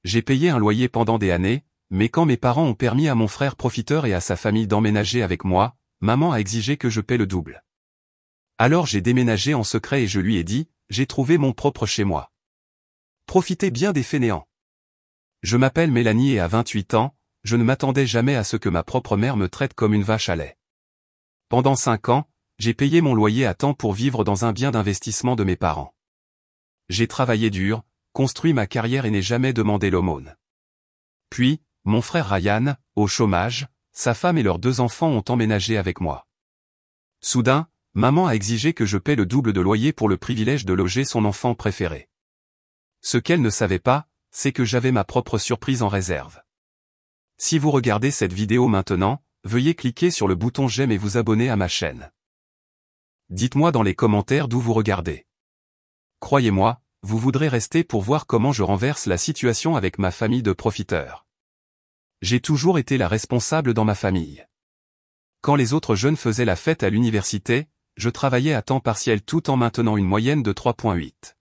J'ai payé un loyer pendant des années, mais quand mes parents ont permis à mon frère profiteur et à sa famille d'emménager avec moi, maman a exigé que je paie le double. Alors j'ai déménagé en secret et je lui ai dit, j'ai trouvé mon propre chez moi. Profitez bien des fainéants. Je m'appelle Mélanie et à 28 ans, je ne m'attendais jamais à ce que ma propre mère me traite comme une vache à lait. Pendant 5 ans, j'ai payé mon loyer à temps pour vivre dans un bien d'investissement de mes parents. J'ai travaillé dur, construit ma carrière et n'ai jamais demandé l'aumône. Puis, mon frère Ryan, au chômage, sa femme et leurs 2 enfants ont emménagé avec moi. Soudain, maman a exigé que je paie le double de loyer pour le privilège de loger son enfant préféré. Ce qu'elle ne savait pas, c'est que j'avais ma propre surprise en réserve. Si vous regardez cette vidéo maintenant, veuillez cliquer sur le bouton j'aime et vous abonner à ma chaîne. Dites-moi dans les commentaires d'où vous regardez. Croyez-moi, vous voudrez rester pour voir comment je renverse la situation avec ma famille de profiteurs. J'ai toujours été la responsable dans ma famille. Quand les autres jeunes faisaient la fête à l'université, je travaillais à temps partiel tout en maintenant une moyenne de 3,8.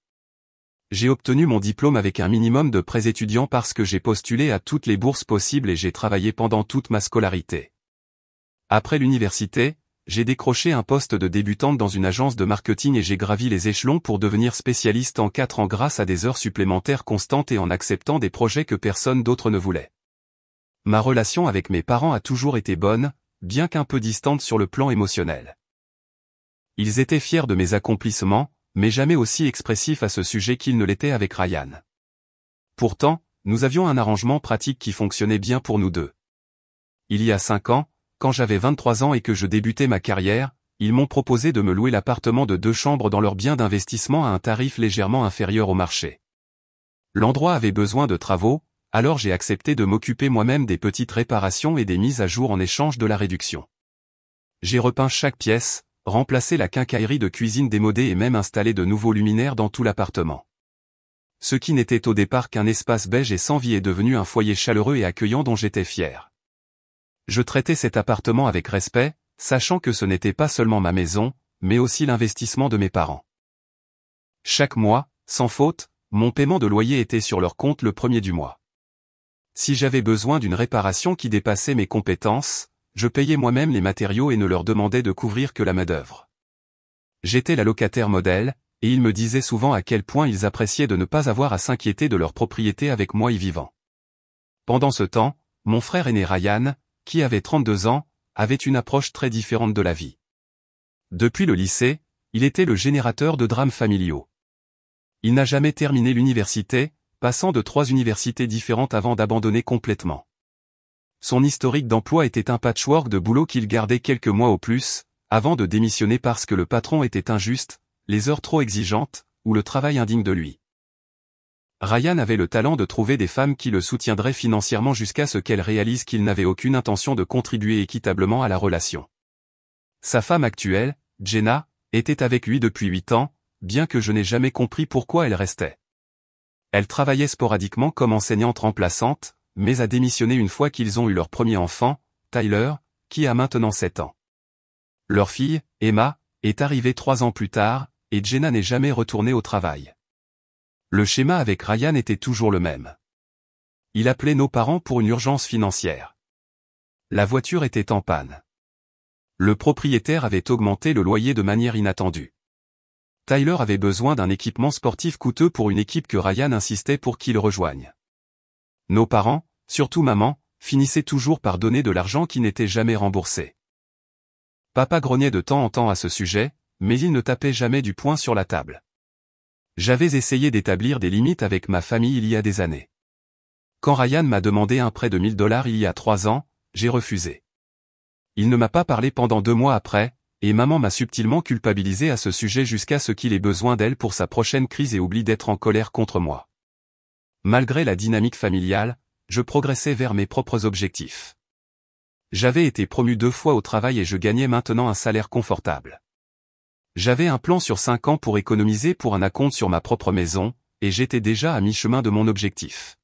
J'ai obtenu mon diplôme avec un minimum de prêts étudiants parce que j'ai postulé à toutes les bourses possibles et j'ai travaillé pendant toute ma scolarité. Après l'université, j'ai décroché un poste de débutante dans une agence de marketing et j'ai gravi les échelons pour devenir spécialiste en 4 ans grâce à des heures supplémentaires constantes et en acceptant des projets que personne d'autre ne voulait. Ma relation avec mes parents a toujours été bonne, bien qu'un peu distante sur le plan émotionnel. Ils étaient fiers de mes accomplissements, mais jamais aussi expressifs à ce sujet qu'ils ne l'étaient avec Ryan. Pourtant, nous avions un arrangement pratique qui fonctionnait bien pour nous deux. Il y a 5 ans, quand j'avais 23 ans et que je débutais ma carrière, ils m'ont proposé de me louer l'appartement de 2 chambres dans leur bien d'investissement à un tarif légèrement inférieur au marché. L'endroit avait besoin de travaux, alors j'ai accepté de m'occuper moi-même des petites réparations et des mises à jour en échange de la réduction. J'ai repeint chaque pièce, remplacé la quincaillerie de cuisine démodée et même installé de nouveaux luminaires dans tout l'appartement. Ce qui n'était au départ qu'un espace beige et sans vie est devenu un foyer chaleureux et accueillant dont j'étais fier. Je traitais cet appartement avec respect, sachant que ce n'était pas seulement ma maison, mais aussi l'investissement de mes parents. Chaque mois, sans faute, mon paiement de loyer était sur leur compte le premier du mois. Si j'avais besoin d'une réparation qui dépassait mes compétences, je payais moi-même les matériaux et ne leur demandais de couvrir que la main-d'œuvre. J'étais la locataire modèle, et ils me disaient souvent à quel point ils appréciaient de ne pas avoir à s'inquiéter de leur propriété avec moi y vivant. Pendant ce temps, mon frère aîné Ryan, qui avait 32 ans, avait une approche très différente de la vie. Depuis le lycée, il était le générateur de drames familiaux. Il n'a jamais terminé l'université, passant de 3 universités différentes avant d'abandonner complètement. Son historique d'emploi était un patchwork de boulot qu'il gardait quelques mois au plus, avant de démissionner parce que le patron était injuste, les heures trop exigeantes, ou le travail indigne de lui. Ryan avait le talent de trouver des femmes qui le soutiendraient financièrement jusqu'à ce qu'elles réalisent qu'il n'avait aucune intention de contribuer équitablement à la relation. Sa femme actuelle, Jenna, était avec lui depuis 8 ans, bien que je n'ai jamais compris pourquoi elle restait. Elle travaillait sporadiquement comme enseignante remplaçante, mais a démissionné une fois qu'ils ont eu leur premier enfant, Tyler, qui a maintenant 7 ans. Leur fille, Emma, est arrivée 3 ans plus tard, et Jenna n'est jamais retournée au travail. Le schéma avec Ryan était toujours le même. Il appelait nos parents pour une urgence financière. La voiture était en panne. Le propriétaire avait augmenté le loyer de manière inattendue. Tyler avait besoin d'un équipement sportif coûteux pour une équipe que Ryan insistait pour qu'il rejoigne. Nos parents, surtout maman, finissaient toujours par donner de l'argent qui n'était jamais remboursé. Papa grognait de temps en temps à ce sujet, mais il ne tapait jamais du poing sur la table. J'avais essayé d'établir des limites avec ma famille il y a des années. Quand Ryan m'a demandé un prêt de $1000 il y a 3 ans, j'ai refusé. Il ne m'a pas parlé pendant 2 mois après, et maman m'a subtilement culpabilisé à ce sujet jusqu'à ce qu'il ait besoin d'elle pour sa prochaine crise et oublie d'être en colère contre moi. Malgré la dynamique familiale, je progressais vers mes propres objectifs. J'avais été promu 2 fois au travail et je gagnais maintenant un salaire confortable. J'avais un plan sur 5 ans pour économiser pour un acompte sur ma propre maison, et j'étais déjà à mi-chemin de mon objectif.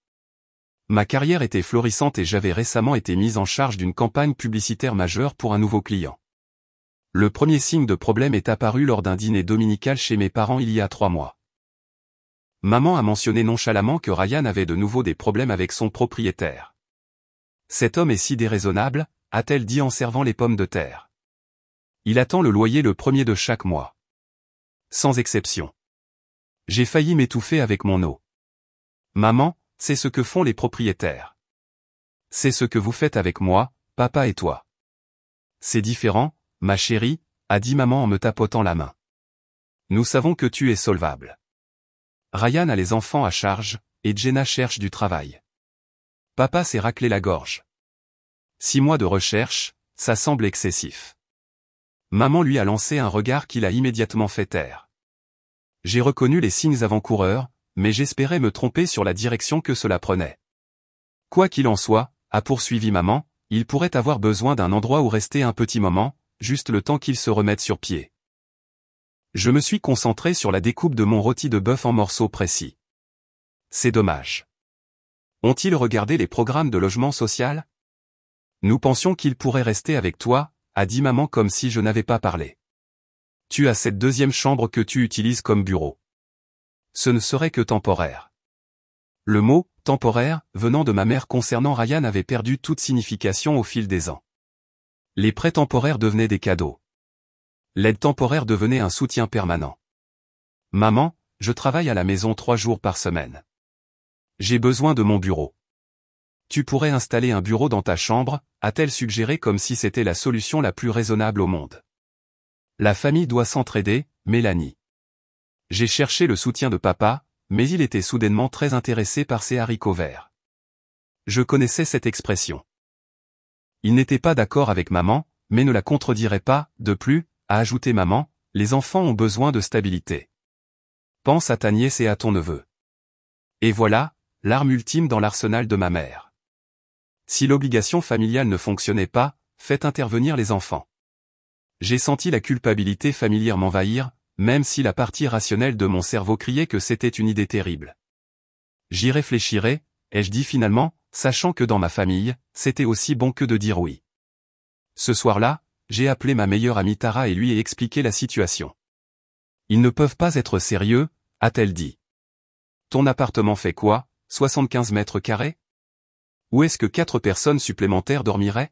Ma carrière était florissante et j'avais récemment été mise en charge d'une campagne publicitaire majeure pour un nouveau client. Le premier signe de problème est apparu lors d'un dîner dominical chez mes parents il y a 3 mois. Maman a mentionné nonchalamment que Ryan avait de nouveau des problèmes avec son propriétaire. Cet homme est si déraisonnable, a-t-elle dit en servant les pommes de terre. Il attend le loyer le premier de chaque mois. Sans exception. J'ai failli m'étouffer avec mon eau. Maman, c'est ce que font les propriétaires. C'est ce que vous faites avec moi, papa et toi. C'est différent, ma chérie, a dit maman en me tapotant la main. Nous savons que tu es solvable. Ryan a les enfants à charge, et Jenna cherche du travail. Papa s'est raclé la gorge. 6 mois de recherche, ça semble excessif. Maman lui a lancé un regard qui l'a immédiatement fait taire. J'ai reconnu les signes avant-coureurs, mais j'espérais me tromper sur la direction que cela prenait. Quoi qu'il en soit, a poursuivi maman, il pourrait avoir besoin d'un endroit où rester un petit moment, juste le temps qu'il se remette sur pied. Je me suis concentré sur la découpe de mon rôti de bœuf en morceaux précis. C'est dommage. Ont-ils regardé les programmes de logement social? Nous pensions qu'il pourrait rester avec toi, a dit maman comme si je n'avais pas parlé. Tu as cette deuxième chambre que tu utilises comme bureau. Ce ne serait que temporaire. Le mot « temporaire » venant de ma mère concernant Ryan avait perdu toute signification au fil des ans. Les prêts temporaires devenaient des cadeaux. L'aide temporaire devenait un soutien permanent. Maman, je travaille à la maison 3 jours par semaine. J'ai besoin de mon bureau. Tu pourrais installer un bureau dans ta chambre, a-t-elle suggéré comme si c'était la solution la plus raisonnable au monde. La famille doit s'entraider, Mélanie. J'ai cherché le soutien de papa, mais il était soudainement très intéressé par ses haricots verts. Je connaissais cette expression. Il n'était pas d'accord avec maman, mais ne la contredirait pas, de plus, a ajouté maman, les enfants ont besoin de stabilité. Pense à ta nièce et à ton neveu. Et voilà, l'arme ultime dans l'arsenal de ma mère. Si l'obligation familiale ne fonctionnait pas, faites intervenir les enfants. J'ai senti la culpabilité familière m'envahir, même si la partie rationnelle de mon cerveau criait que c'était une idée terrible. J'y réfléchirai, ai-je dit finalement, sachant que dans ma famille, c'était aussi bon que de dire oui. Ce soir-là, j'ai appelé ma meilleure amie Tara et lui ai expliqué la situation. Ils ne peuvent pas être sérieux, a-t-elle dit. Ton appartement fait quoi, 75 mètres carrés? Où est-ce que 4 personnes supplémentaires dormiraient?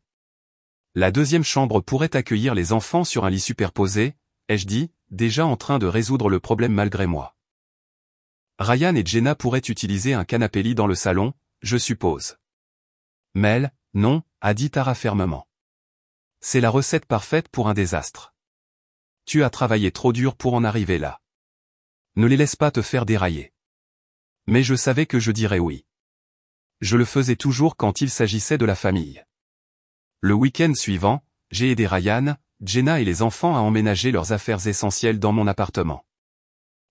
La deuxième chambre pourrait accueillir les enfants sur un lit superposé, ai-je dit, déjà en train de résoudre le problème malgré moi. Ryan et Jenna pourraient utiliser un canapé-lit dans le salon, je suppose. Mel, non, a dit Tara fermement. C'est la recette parfaite pour un désastre. Tu as travaillé trop dur pour en arriver là. Ne les laisse pas te faire dérailler. Mais je savais que je dirais oui. Je le faisais toujours quand il s'agissait de la famille. Le week-end suivant, j'ai aidé Ryan, Jenna et les enfants à emménager leurs affaires essentielles dans mon appartement.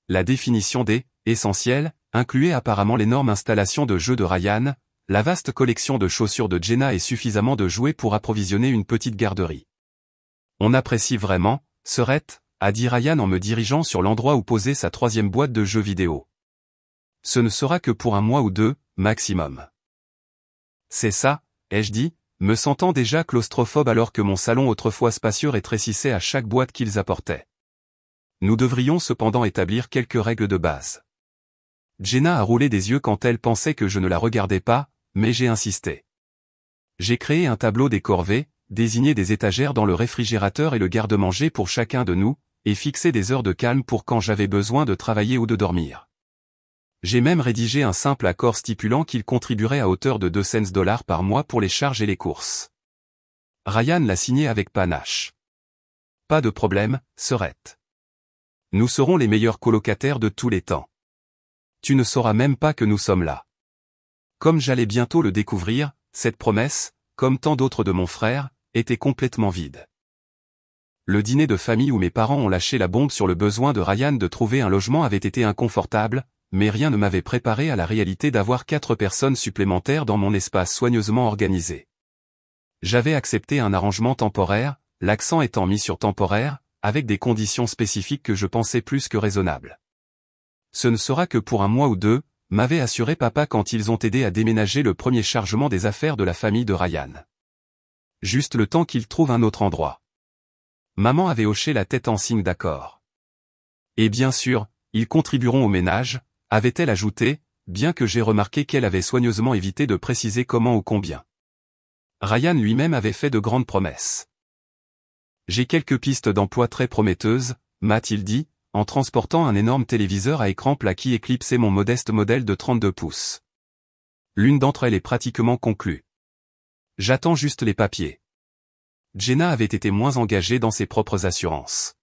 La définition des « essentiels » incluait apparemment l'énorme installation de jeux de Ryan, la vaste collection de chaussures de Jenna et suffisamment de jouets pour approvisionner une petite garderie. On apprécie vraiment, Serette, a dit Ryan en me dirigeant sur l'endroit où posait sa 3e boîte de jeux vidéo. Ce ne sera que pour 1 mois ou 2, maximum. C'est ça, ai-je dit, me sentant déjà claustrophobe alors que mon salon autrefois spacieux rétrécissait à chaque boîte qu'ils apportaient. Nous devrions cependant établir quelques règles de base. Jenna a roulé des yeux quand elle pensait que je ne la regardais pas, mais j'ai insisté. J'ai créé un tableau des corvées, désigné des étagères dans le réfrigérateur et le garde-manger pour chacun de nous, et fixé des heures de calme pour quand j'avais besoin de travailler ou de dormir. J'ai même rédigé un simple accord stipulant qu'il contribuerait à hauteur de 2 cents $ par mois pour les charges et les courses. Ryan l'a signé avec panache. Pas de problème, Serette. Nous serons les meilleurs colocataires de tous les temps. Tu ne sauras même pas que nous sommes là. Comme j'allais bientôt le découvrir, cette promesse, comme tant d'autres de mon frère, était complètement vide. Le dîner de famille où mes parents ont lâché la bombe sur le besoin de Ryan de trouver un logement avait été inconfortable, mais rien ne m'avait préparé à la réalité d'avoir 4 personnes supplémentaires dans mon espace soigneusement organisé. J'avais accepté un arrangement temporaire, l'accent étant mis sur temporaire, avec des conditions spécifiques que je pensais plus que raisonnables. Ce ne sera que pour 1 mois ou 2, m'avait assuré papa quand ils ont aidé à déménager le premier chargement des affaires de la famille de Ryan. Juste le temps qu'ils trouvent un autre endroit. Maman avait hoché la tête en signe d'accord. Et bien sûr, ils contribueront au ménage, avait-elle ajouté, bien que j'ai remarqué qu'elle avait soigneusement évité de préciser comment ou combien. Ryan lui-même avait fait de grandes promesses. J'ai quelques pistes d'emploi très prometteuses, m'a-t-il dit, en transportant un énorme téléviseur à écran plat qui éclipsait mon modeste modèle de 32 pouces. L'une d'entre elles est pratiquement conclue. J'attends juste les papiers. Jenna avait été moins engagée dans ses propres assurances.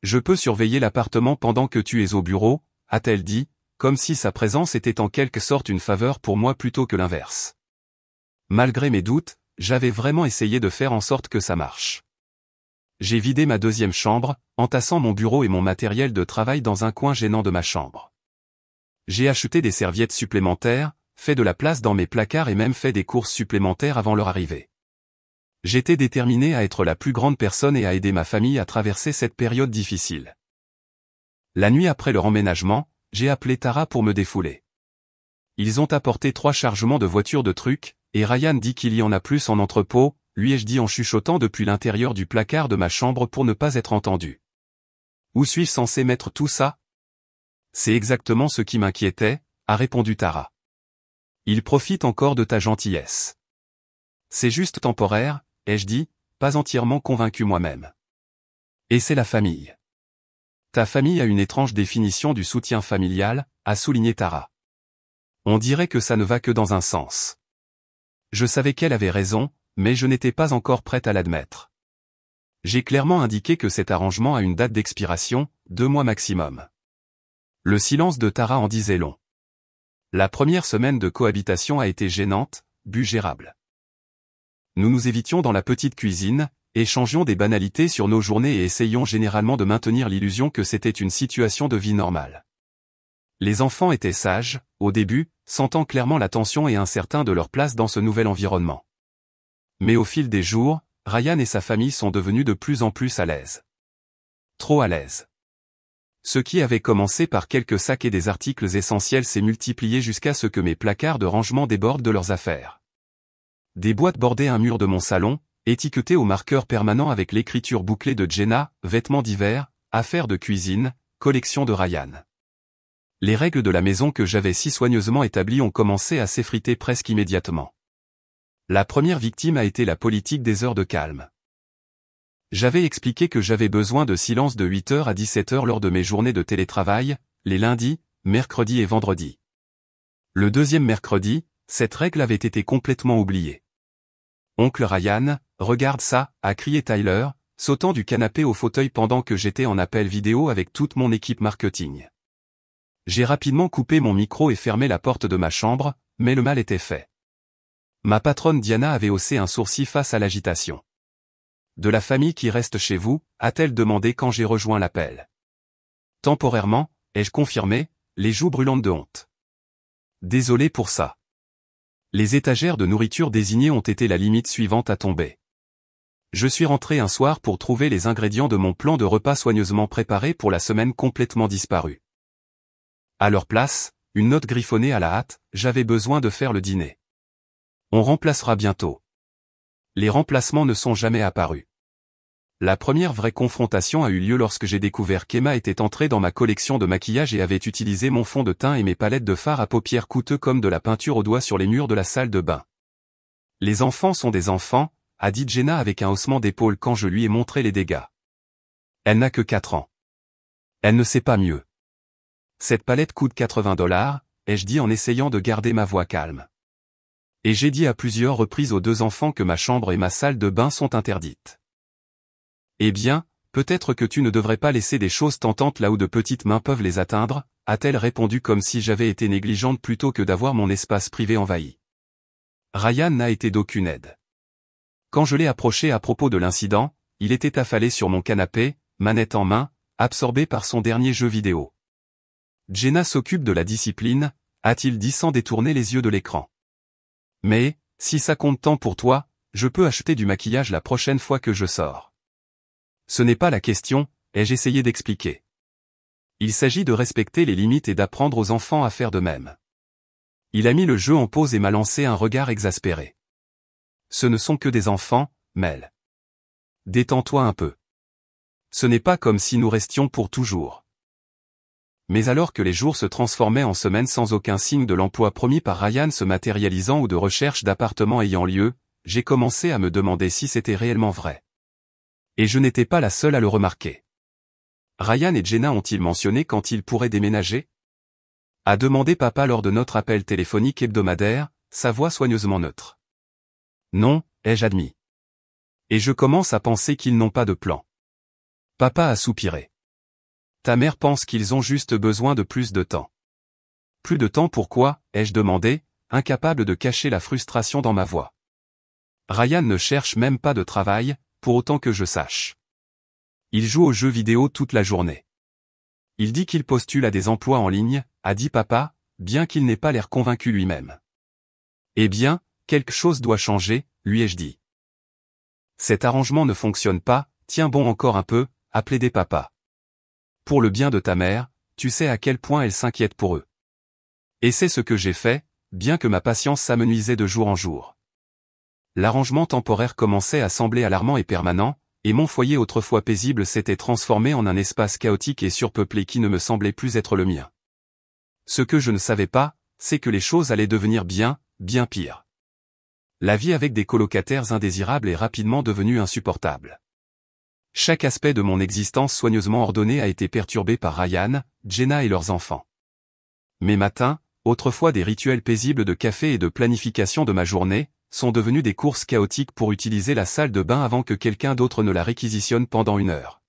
Je peux surveiller l'appartement pendant que tu es au bureau, a-t-elle dit, comme si sa présence était en quelque sorte une faveur pour moi plutôt que l'inverse. Malgré mes doutes, j'avais vraiment essayé de faire en sorte que ça marche. J'ai vidé ma deuxième chambre, entassant mon bureau et mon matériel de travail dans un coin gênant de ma chambre. J'ai acheté des serviettes supplémentaires, fait de la place dans mes placards et même fait des courses supplémentaires avant leur arrivée. J'étais déterminé à être la plus grande personne et à aider ma famille à traverser cette période difficile. La nuit après leur emménagement, j'ai appelé Tara pour me défouler. Ils ont apporté 3 chargements de voitures de trucs, et Ryan dit qu'il y en a plus en entrepôt, lui ai-je dit en chuchotant depuis l'intérieur du placard de ma chambre pour ne pas être entendu. Où suis-je censé mettre tout ça? C'est exactement ce qui m'inquiétait, a répondu Tara. Il profite encore de ta gentillesse. C'est juste temporaire, ai-je dit, pas entièrement convaincu moi-même. Et c'est la famille. Ta famille a une étrange définition du soutien familial, a souligné Tara. On dirait que ça ne va que dans un sens. Je savais qu'elle avait raison, mais je n'étais pas encore prête à l'admettre. J'ai clairement indiqué que cet arrangement a une date d'expiration, 2 mois maximum. Le silence de Tara en disait long. La première semaine de cohabitation a été gênante, but gérable. Nous nous évitions dans la petite cuisine, échangions des banalités sur nos journées et essayions généralement de maintenir l'illusion que c'était une situation de vie normale. Les enfants étaient sages, au début, sentant clairement la tension et incertains de leur place dans ce nouvel environnement. Mais au fil des jours, Ryan et sa famille sont devenus de plus en plus à l'aise. Trop à l'aise. Ce qui avait commencé par quelques sacs et des articles essentiels s'est multiplié jusqu'à ce que mes placards de rangement débordent de leurs affaires. Des boîtes bordaient un mur de mon salon, étiquetées au marqueur permanent avec l'écriture bouclée de Jenna, vêtements d'hiver, affaires de cuisine, collection de Ryan. Les règles de la maison que j'avais si soigneusement établies ont commencé à s'effriter presque immédiatement. La première victime a été la politique des heures de calme. J'avais expliqué que j'avais besoin de silence de 8h à 17h lors de mes journées de télétravail, les lundis, mercredis et vendredis. Le deuxième mercredi, cette règle avait été complètement oubliée. Oncle Ryan, regarde ça, a crié Tyler, sautant du canapé au fauteuil pendant que j'étais en appel vidéo avec toute mon équipe marketing. J'ai rapidement coupé mon micro et fermé la porte de ma chambre, mais le mal était fait. Ma patronne Diana avait haussé un sourcil face à l'agitation. De la famille qui reste chez vous, a-t-elle demandé quand j'ai rejoint l'appel. Temporairement, ai-je confirmé, les joues brûlantes de honte. Désolé pour ça. Les étagères de nourriture désignées ont été la limite suivante à tomber. Je suis rentré un soir pour trouver les ingrédients de mon plan de repas soigneusement préparé pour la semaine complètement disparu. À leur place, une note griffonnée à la hâte, j'avais besoin de faire le dîner. On remplacera bientôt. Les remplacements ne sont jamais apparus. La première vraie confrontation a eu lieu lorsque j'ai découvert qu'Emma était entrée dans ma collection de maquillage et avait utilisé mon fond de teint et mes palettes de fard à paupières coûteux comme de la peinture au doigt sur les murs de la salle de bain. Les enfants sont des enfants, a dit Jenna avec un haussement d'épaule quand je lui ai montré les dégâts. Elle n'a que 4 ans. Elle ne sait pas mieux. Cette palette coûte $80, ai-je dit en essayant de garder ma voix calme. Et j'ai dit à plusieurs reprises aux 2 enfants que ma chambre et ma salle de bain sont interdites. Eh bien, peut-être que tu ne devrais pas laisser des choses tentantes là où de petites mains peuvent les atteindre, a-t-elle répondu comme si j'avais été négligente plutôt que d'avoir mon espace privé envahi. Ryan n'a été d'aucune aide. Quand je l'ai approché à propos de l'incident, il était affalé sur mon canapé, manette en main, absorbé par son dernier jeu vidéo. Jenna s'occupe de la discipline, a-t-il dit sans détourner les yeux de l'écran. Mais, si ça compte tant pour toi, je peux acheter du maquillage la prochaine fois que je sors. Ce n'est pas la question, ai-je essayé d'expliquer. Il s'agit de respecter les limites et d'apprendre aux enfants à faire de même. Il a mis le jeu en pause et m'a lancé un regard exaspéré. Ce ne sont que des enfants, Mel. Détends-toi un peu. Ce n'est pas comme si nous restions pour toujours. Mais alors que les jours se transformaient en semaines sans aucun signe de l'emploi promis par Ryan se matérialisant ou de recherche d'appartements ayant lieu, j'ai commencé à me demander si c'était réellement vrai. Et je n'étais pas la seule à le remarquer. Ryan et Jenna ont-ils mentionné quand ils pourraient déménager? A demandé papa lors de notre appel téléphonique hebdomadaire, sa voix soigneusement neutre. Non, ai-je admis. Et je commence à penser qu'ils n'ont pas de plan. Papa a soupiré. Ta mère pense qu'ils ont juste besoin de plus de temps. Plus de temps pourquoi, ai-je demandé, incapable de cacher la frustration dans ma voix. Ryan ne cherche même pas de travail, pour autant que je sache. Il joue aux jeux vidéo toute la journée. Il dit qu'il postule à des emplois en ligne, a dit papa, bien qu'il n'ait pas l'air convaincu lui-même. Eh bien, quelque chose doit changer, lui ai-je dit. Cet arrangement ne fonctionne pas, tiens bon encore un peu, a plaidé papa. Pour le bien de ta mère, tu sais à quel point elle s'inquiète pour eux. Et c'est ce que j'ai fait, bien que ma patience s'amenuisait de jour en jour. L'arrangement temporaire commençait à sembler alarmant et permanent, et mon foyer autrefois paisible s'était transformé en un espace chaotique et surpeuplé qui ne me semblait plus être le mien. Ce que je ne savais pas, c'est que les choses allaient devenir bien pire. La vie avec des colocataires indésirables est rapidement devenue insupportable. Chaque aspect de mon existence soigneusement ordonné a été perturbé par Ryan, Jenna et leurs enfants. Mes matins, autrefois des rituels paisibles de café et de planification de ma journée, sont devenus des courses chaotiques pour utiliser la salle de bain avant que quelqu'un d'autre ne la réquisitionne pendant 1 heure.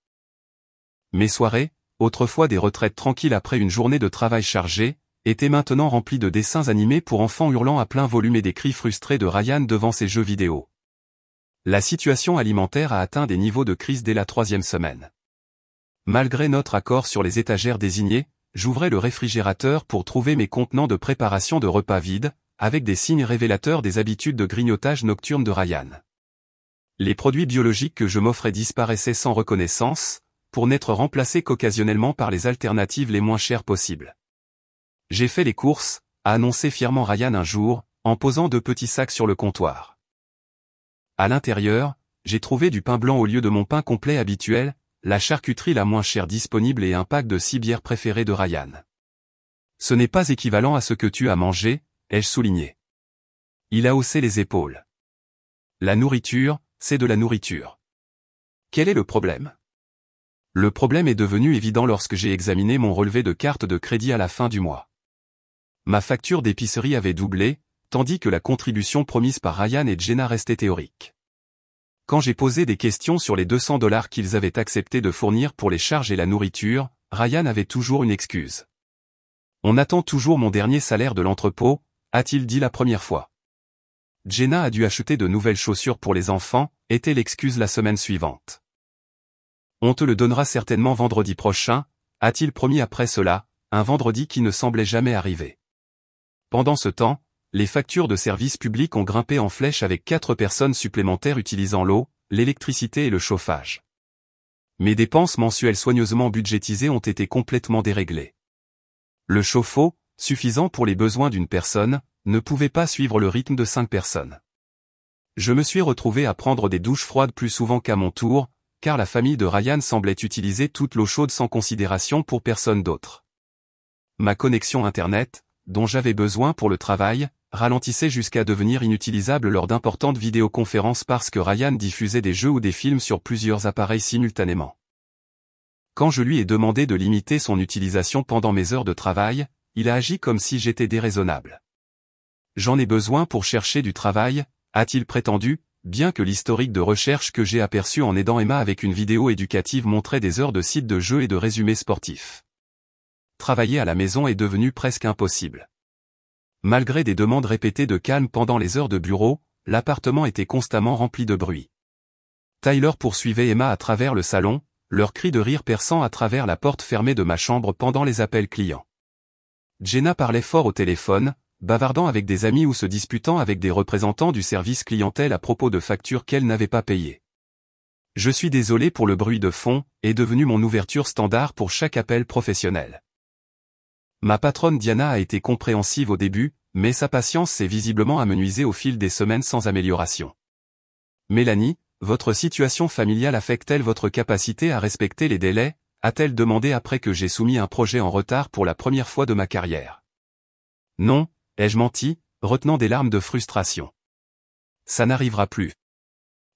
Mes soirées, autrefois des retraites tranquilles après une journée de travail chargée, étaient maintenant remplies de dessins animés pour enfants hurlant à plein volume et des cris frustrés de Ryan devant ses jeux vidéo. La situation alimentaire a atteint des niveaux de crise dès la 3e semaine. Malgré notre accord sur les étagères désignées, j'ouvrais le réfrigérateur pour trouver mes contenants de préparation de repas vides, avec des signes révélateurs des habitudes de grignotage nocturne de Ryan. Les produits biologiques que je m'offrais disparaissaient sans reconnaissance, pour n'être remplacés qu'occasionnellement par les alternatives les moins chères possibles. J'ai fait les courses, a annoncé fièrement Ryan un jour, en posant 2 petits sacs sur le comptoir. À l'intérieur, j'ai trouvé du pain blanc au lieu de mon pain complet habituel, la charcuterie la moins chère disponible et un pack de 6 bières préférées de Ryan. Ce n'est pas équivalent à ce que tu as mangé, ai-je souligné. Il a haussé les épaules. La nourriture, c'est de la nourriture. Quel est le problème? Le problème est devenu évident lorsque j'ai examiné mon relevé de carte de crédit à la fin du mois. Ma facture d'épicerie avait doublé, tandis que la contribution promise par Ryan et Jenna restait théorique. Quand j'ai posé des questions sur les $200 qu'ils avaient accepté de fournir pour les charges et la nourriture, Ryan avait toujours une excuse. On attend toujours mon dernier salaire de l'entrepôt, a-t-il dit la première fois. Jenna a dû acheter de nouvelles chaussures pour les enfants, était l'excuse la semaine suivante. On te le donnera certainement vendredi prochain, a-t-il promis après cela, un vendredi qui ne semblait jamais arriver. Pendant ce temps, les factures de services publics ont grimpé en flèche avec 4 personnes supplémentaires utilisant l'eau, l'électricité et le chauffage. Mes dépenses mensuelles soigneusement budgétisées ont été complètement déréglées. Le chauffe-eau, suffisant pour les besoins d'une personne, ne pouvait pas suivre le rythme de 5 personnes. Je me suis retrouvé à prendre des douches froides plus souvent qu'à mon tour, car la famille de Ryan semblait utiliser toute l'eau chaude sans considération pour personne d'autre. Ma connexion Internet, dont j'avais besoin pour le travail, ralentissait jusqu'à devenir inutilisable lors d'importantes vidéoconférences parce que Ryan diffusait des jeux ou des films sur plusieurs appareils simultanément. Quand je lui ai demandé de limiter son utilisation pendant mes heures de travail, il a agi comme si j'étais déraisonnable. J'en ai besoin pour chercher du travail, a-t-il prétendu, bien que l'historique de recherche que j'ai aperçu en aidant Emma avec une vidéo éducative montrait des heures de sites de jeux et de résumés sportifs. Travailler à la maison est devenu presque impossible. Malgré des demandes répétées de calme pendant les heures de bureau, l'appartement était constamment rempli de bruit. Tyler poursuivait Emma à travers le salon, leurs cris de rire perçant à travers la porte fermée de ma chambre pendant les appels clients. Jenna parlait fort au téléphone, bavardant avec des amis ou se disputant avec des représentants du service clientèle à propos de factures qu'elle n'avait pas payées. Je suis désolé pour le bruit de fond, est devenu mon ouverture standard pour chaque appel professionnel. Ma patronne Diana a été compréhensive au début, mais sa patience s'est visiblement amenuisée au fil des semaines sans amélioration. Mélanie, votre situation familiale affecte-t-elle votre capacité à respecter les délais, a-t-elle demandé après que j'ai soumis un projet en retard pour la première fois de ma carrière. Non, ai-je menti, retenant des larmes de frustration. Ça n'arrivera plus.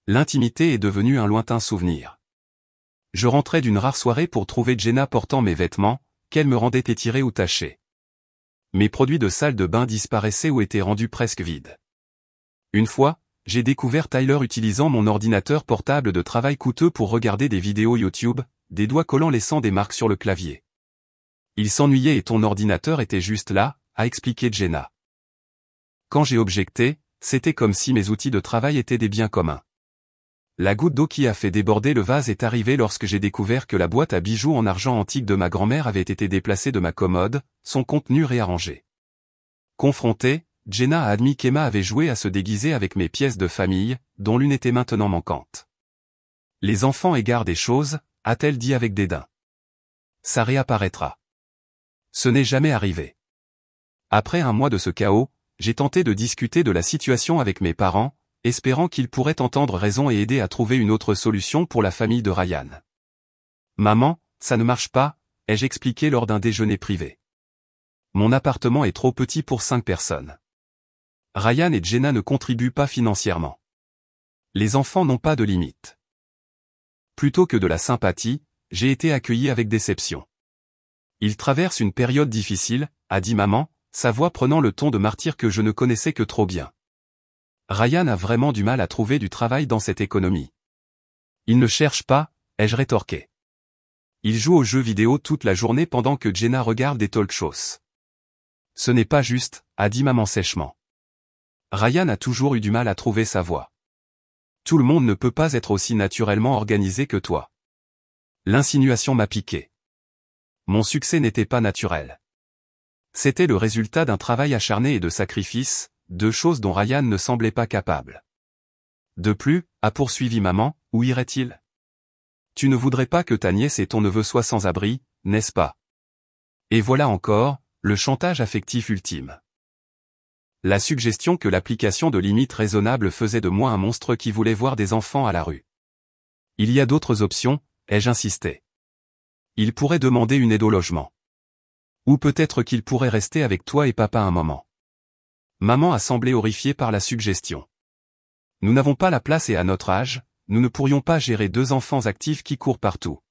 L'intimité est devenue un lointain souvenir. Je rentrais d'une rare soirée pour trouver Jenna portant mes vêtements, qu'elle me rendait étirés ou tachés. Mes produits de salle de bain disparaissaient ou étaient rendus presque vides. Une fois, j'ai découvert Tyler utilisant mon ordinateur portable de travail coûteux pour regarder des vidéos YouTube, des doigts collants laissant des marques sur le clavier. Il s'ennuyait et ton ordinateur était juste là, a expliqué Jenna. Quand j'ai objecté, c'était comme si mes outils de travail étaient des biens communs. La goutte d'eau qui a fait déborder le vase est arrivée lorsque j'ai découvert que la boîte à bijoux en argent antique de ma grand-mère avait été déplacée de ma commode, son contenu réarrangé. Confrontée, Jenna a admis qu'Emma avait joué à se déguiser avec mes pièces de famille, dont l'une était maintenant manquante. Les enfants égarent des choses, a-t-elle dit avec dédain. Ça réapparaîtra. Ce n'est jamais arrivé. Après un mois de ce chaos, j'ai tenté de discuter de la situation avec mes parents, espérant qu'ils pourraient entendre raison et aider à trouver une autre solution pour la famille de Ryan. Maman, ça ne marche pas, ai-je expliqué lors d'un déjeuner privé. Mon appartement est trop petit pour 5 personnes. Ryan et Jenna ne contribuent pas financièrement. Les enfants n'ont pas de limite. Plutôt que de la sympathie, j'ai été accueilli avec déception. Ils traversent une période difficile, a dit maman, sa voix prenant le ton de martyr que je ne connaissais que trop bien. Ryan a vraiment du mal à trouver du travail dans cette économie. Il ne cherche pas, ai-je rétorqué. Il joue aux jeux vidéo toute la journée pendant que Jenna regarde des talk shows. Ce n'est pas juste, a dit maman sèchement. Ryan a toujours eu du mal à trouver sa voie. Tout le monde ne peut pas être aussi naturellement organisé que toi. L'insinuation m'a piqué. Mon succès n'était pas naturel. C'était le résultat d'un travail acharné et de sacrifices, 2 choses dont Ryan ne semblait pas capable. De plus, a poursuivi maman, où irait-il? Tu ne voudrais pas que ta nièce et ton neveu soient sans abri, n'est-ce pas? Et voilà encore, le chantage affectif ultime. La suggestion que l'application de limites raisonnables faisait de moi un monstre qui voulait voir des enfants à la rue. Il y a d'autres options, ai-je insisté. Il pourrait demander une aide au logement. Ou peut-être qu'il pourrait rester avec toi et papa un moment. Maman a semblé horrifiée par la suggestion. Nous n'avons pas la place et à notre âge, nous ne pourrions pas gérer 2 enfants actifs qui courent partout.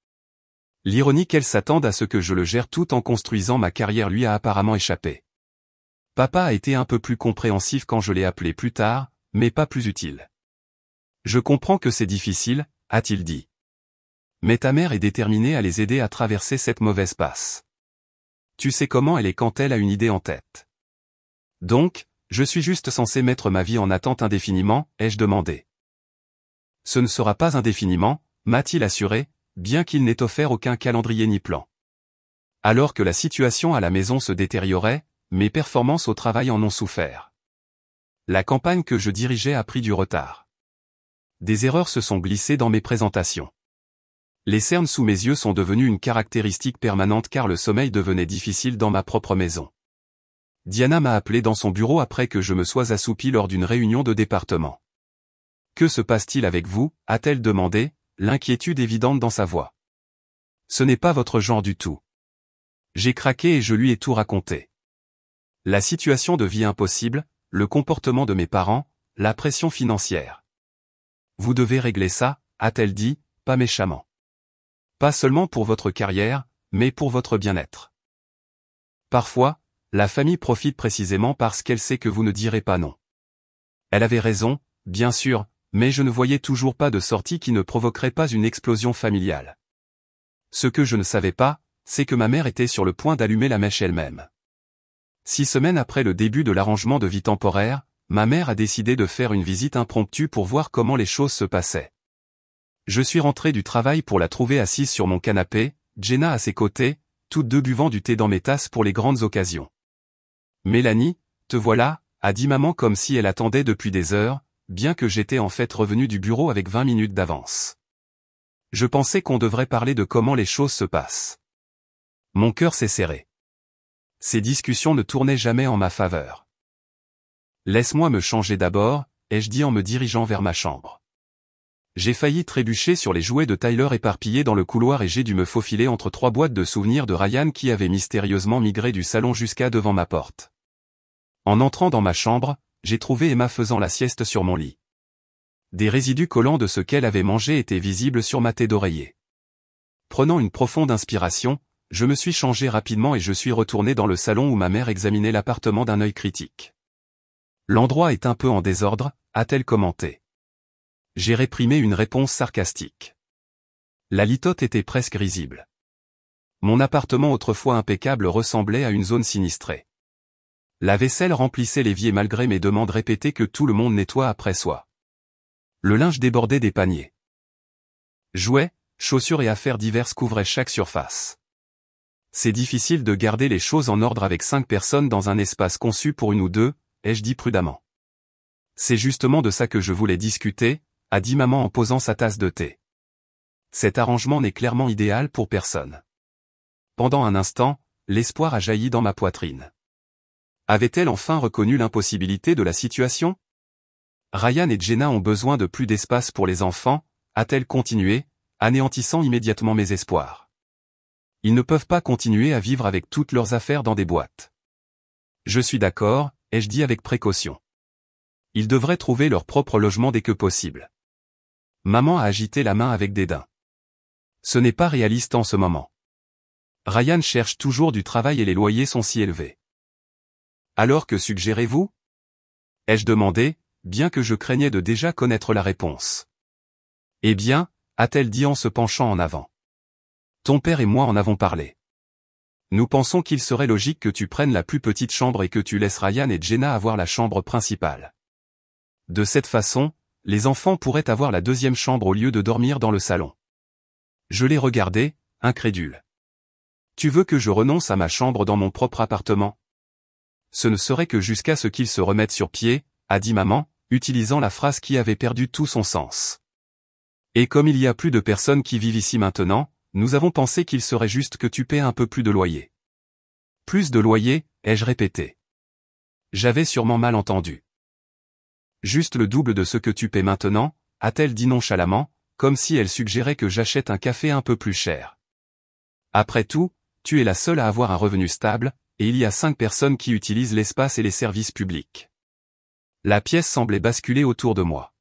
L'ironie qu'elle s'attende à ce que je le gère tout en construisant ma carrière lui a apparemment échappé. Papa a été un peu plus compréhensif quand je l'ai appelé plus tard, mais pas plus utile. Je comprends que c'est difficile, a-t-il dit. Mais ta mère est déterminée à les aider à traverser cette mauvaise passe. Tu sais comment elle est quand elle a une idée en tête. Donc, je suis juste censé mettre ma vie en attente indéfiniment, ai-je demandé. Ce ne sera pas indéfiniment, m'a-t-il assuré, bien qu'il n'ait offert aucun calendrier ni plan. Alors que la situation à la maison se détériorait, mes performances au travail en ont souffert. La campagne que je dirigeais a pris du retard. Des erreurs se sont glissées dans mes présentations. Les cernes sous mes yeux sont devenues une caractéristique permanente car le sommeil devenait difficile dans ma propre maison. Diana m'a appelé dans son bureau après que je me sois assoupi lors d'une réunion de département. Que se passe-t-il avec vous, a-t-elle demandé, l'inquiétude évidente dans sa voix. Ce n'est pas votre genre du tout. J'ai craqué et je lui ai tout raconté. La situation devient impossible, le comportement de mes parents, la pression financière. Vous devez régler ça, a-t-elle dit, pas méchamment. Pas seulement pour votre carrière, mais pour votre bien-être. Parfois, la famille profite précisément parce qu'elle sait que vous ne direz pas non. Elle avait raison, bien sûr, mais je ne voyais toujours pas de sortie qui ne provoquerait pas une explosion familiale. Ce que je ne savais pas, c'est que ma mère était sur le point d'allumer la mèche elle-même. 6 semaines après le début de l'arrangement de vie temporaire, ma mère a décidé de faire une visite impromptue pour voir comment les choses se passaient. Je suis rentré du travail pour la trouver assise sur mon canapé, Jenna à ses côtés, toutes deux buvant du thé dans mes tasses pour les grandes occasions. Mélanie, te voilà, a dit maman comme si elle attendait depuis des heures, bien que j'étais en fait revenu du bureau avec 20 minutes d'avance. Je pensais qu'on devrait parler de comment les choses se passent. Mon cœur s'est serré. Ces discussions ne tournaient jamais en ma faveur. Laisse-moi me changer d'abord, ai-je dit en me dirigeant vers ma chambre. J'ai failli trébucher sur les jouets de Tyler éparpillés dans le couloir et j'ai dû me faufiler entre 3 boîtes de souvenirs de Ryan qui avaient mystérieusement migré du salon jusqu'à devant ma porte. En entrant dans ma chambre, j'ai trouvé Emma faisant la sieste sur mon lit. Des résidus collants de ce qu'elle avait mangé étaient visibles sur ma tête d'oreiller. Prenant une profonde inspiration, je me suis changé rapidement et je suis retourné dans le salon où ma mère examinait l'appartement d'un œil critique. L'endroit est un peu en désordre, a-t-elle commenté. J'ai réprimé une réponse sarcastique. La litote était presque risible. Mon appartement autrefois impeccable ressemblait à une zone sinistrée. La vaisselle remplissait l'évier malgré mes demandes répétées que tout le monde nettoie après soi. Le linge débordait des paniers. Jouets, chaussures et affaires diverses couvraient chaque surface. C'est difficile de garder les choses en ordre avec 5 personnes dans un espace conçu pour 1 ou 2, ai-je dit prudemment. C'est justement de ça que je voulais discuter, a dit maman en posant sa tasse de thé. Cet arrangement n'est clairement idéal pour personne. Pendant un instant, l'espoir a jailli dans ma poitrine. Avait-elle enfin reconnu l'impossibilité de la situation? Ryan et Jenna ont besoin de plus d'espace pour les enfants, a-t-elle continué, anéantissant immédiatement mes espoirs. Ils ne peuvent pas continuer à vivre avec toutes leurs affaires dans des boîtes. Je suis d'accord, ai-je dit avec précaution. Ils devraient trouver leur propre logement dès que possible. Maman a agité la main avec dédain. Ce n'est pas réaliste en ce moment. Ryan cherche toujours du travail et les loyers sont si élevés. Alors que suggérez-vous? Ai-je demandé, bien que je craignais de déjà connaître la réponse. Eh bien, a-t-elle dit en se penchant en avant. Ton père et moi en avons parlé. Nous pensons qu'il serait logique que tu prennes la plus petite chambre et que tu laisses Ryan et Jenna avoir la chambre principale. De cette façon, les enfants pourraient avoir la 2e chambre au lieu de dormir dans le salon. Je l'ai regardé, incrédule. Tu veux que je renonce à ma chambre dans mon propre appartement? Ce ne serait que jusqu'à ce qu'ils se remettent sur pied, a dit maman, utilisant la phrase qui avait perdu tout son sens. Et comme il y a plus de personnes qui vivent ici maintenant, nous avons pensé qu'il serait juste que tu paies un peu plus de loyer. Plus de loyer, ai-je répété. J'avais sûrement mal entendu. Juste le double de ce que tu paies maintenant, a-t-elle dit nonchalamment, comme si elle suggérait que j'achète un café un peu plus cher. Après tout, tu es la seule à avoir un revenu stable, et il y a 5 personnes qui utilisent l'espace et les services publics. La pièce semblait basculer autour de moi.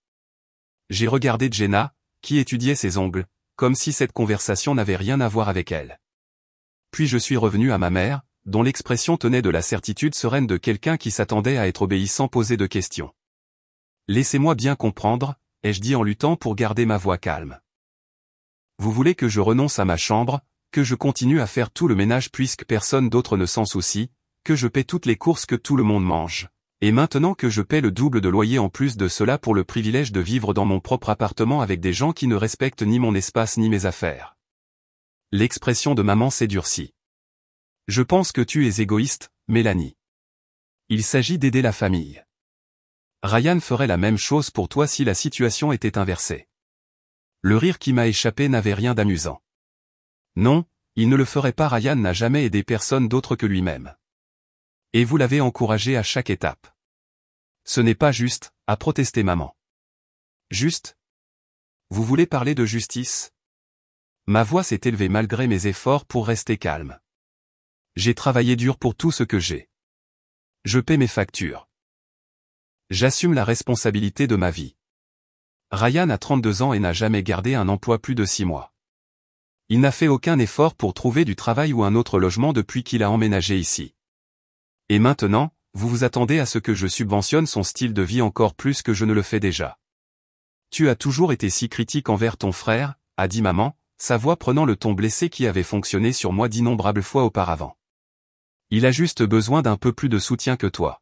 J'ai regardé Jenna, qui étudiait ses ongles, comme si cette conversation n'avait rien à voir avec elle. Puis je suis revenu à ma mère, dont l'expression tenait de la certitude sereine de quelqu'un qui s'attendait à être obéi sans poser de questions. Laissez-moi bien comprendre, ai-je dit en luttant pour garder ma voix calme. Vous voulez que je renonce à ma chambre, que je continue à faire tout le ménage puisque personne d'autre ne s'en soucie, que je paie toutes les courses que tout le monde mange, et maintenant que je paie le double de loyer en plus de cela pour le privilège de vivre dans mon propre appartement avec des gens qui ne respectent ni mon espace ni mes affaires. L'expression de maman s'est durcie. Je pense que tu es égoïste, Mélanie. Il s'agit d'aider la famille. Ryan ferait la même chose pour toi si la situation était inversée. Le rire qui m'a échappé n'avait rien d'amusant. Non, il ne le ferait pas. Ryan n'a jamais aidé personne d'autre que lui-même. Et vous l'avez encouragé à chaque étape. Ce n'est pas juste, a protesté maman. Juste? Vous voulez parler de justice? Ma voix s'est élevée malgré mes efforts pour rester calme. J'ai travaillé dur pour tout ce que j'ai. Je paie mes factures. J'assume la responsabilité de ma vie. Ryan a 32 ans et n'a jamais gardé un emploi plus de 6 mois. Il n'a fait aucun effort pour trouver du travail ou un autre logement depuis qu'il a emménagé ici. Et maintenant, vous vous attendez à ce que je subventionne son style de vie encore plus que je ne le fais déjà. Tu as toujours été si critique envers ton frère, a dit maman, sa voix prenant le ton blessé qui avait fonctionné sur moi d'innombrables fois auparavant. Il a juste besoin d'un peu plus de soutien que toi.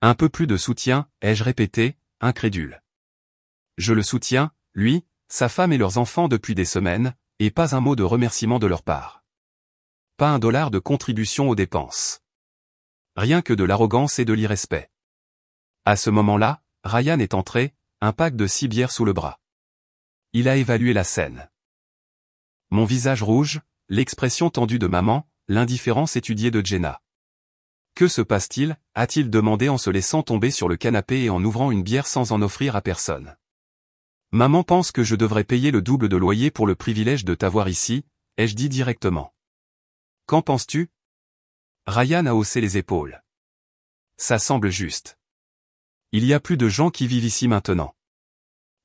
Un peu plus de soutien, ai-je répété, incrédule. Je le soutiens, lui, sa femme et leurs enfants depuis des semaines, et pas un mot de remerciement de leur part. Pas $1 de contribution aux dépenses. Rien que de l'arrogance et de l'irrespect. À ce moment-là, Ryan est entré, un pack de 6 bières sous le bras. Il a évalué la scène. Mon visage rouge, l'expression tendue de maman, l'indifférence étudiée de Jenna. Que se passe-t-il, a-t-il demandé en se laissant tomber sur le canapé et en ouvrant une bière sans en offrir à personne. Maman pense que je devrais payer le double de loyer pour le privilège de t'avoir ici, ai-je dit directement. Qu'en penses-tu? Ryan a haussé les épaules. Ça semble juste. Il y a plus de gens qui vivent ici maintenant.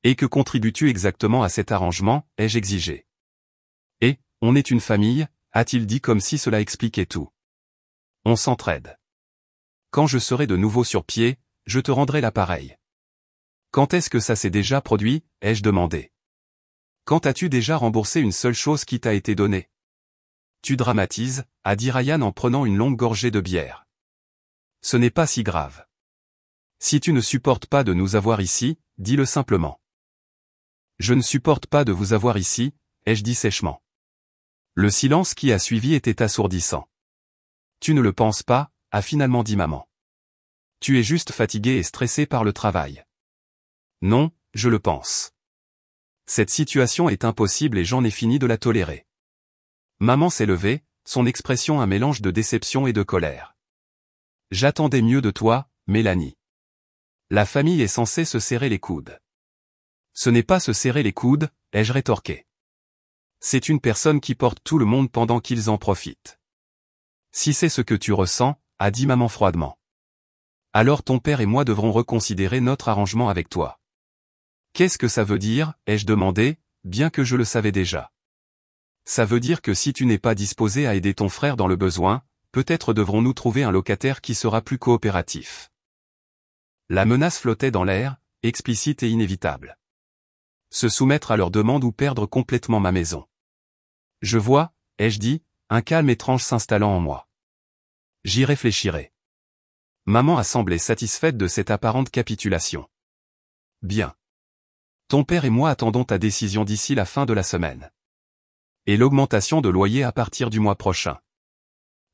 Et que contribues-tu exactement à cet arrangement, ai-je exigé. Et, on est une famille, a-t-il dit comme si cela expliquait tout. On s'entraide. Quand je serai de nouveau sur pied, je te rendrai l'appareil. Quand est-ce que ça s'est déjà produit, ai-je demandé. Quand as-tu déjà remboursé une seule chose qui t'a été donnée? Tu dramatises, a dit Ryan en prenant une longue gorgée de bière. Ce n'est pas si grave. Si tu ne supportes pas de nous avoir ici, dis-le simplement. Je ne supporte pas de vous avoir ici, ai-je dit sèchement. Le silence qui a suivi était assourdissant. Tu ne le penses pas, a finalement dit maman. Tu es juste fatigué et stressé par le travail. Non, je le pense. Cette situation est impossible et j'en ai fini de la tolérer. Maman s'est levée, son expression un mélange de déception et de colère. J'attendais mieux de toi, Mélanie. La famille est censée se serrer les coudes. Ce n'est pas se serrer les coudes, ai-je rétorqué. C'est une personne qui porte tout le monde pendant qu'ils en profitent. Si c'est ce que tu ressens, a dit maman froidement. Alors ton père et moi devrons reconsidérer notre arrangement avec toi. Qu'est-ce que ça veut dire, ai-je demandé, bien que je le savais déjà. Ça veut dire que si tu n'es pas disposé à aider ton frère dans le besoin, peut-être devrons-nous trouver un locataire qui sera plus coopératif. La menace flottait dans l'air, explicite et inévitable. Se soumettre à leurs demandes ou perdre complètement ma maison. Je vois, ai-je dit, un calme étrange s'installant en moi. J'y réfléchirai. Maman a semblé satisfaite de cette apparente capitulation. Bien. Ton père et moi attendons ta décision d'ici la fin de la semaine. Et l'augmentation de loyer à partir du mois prochain.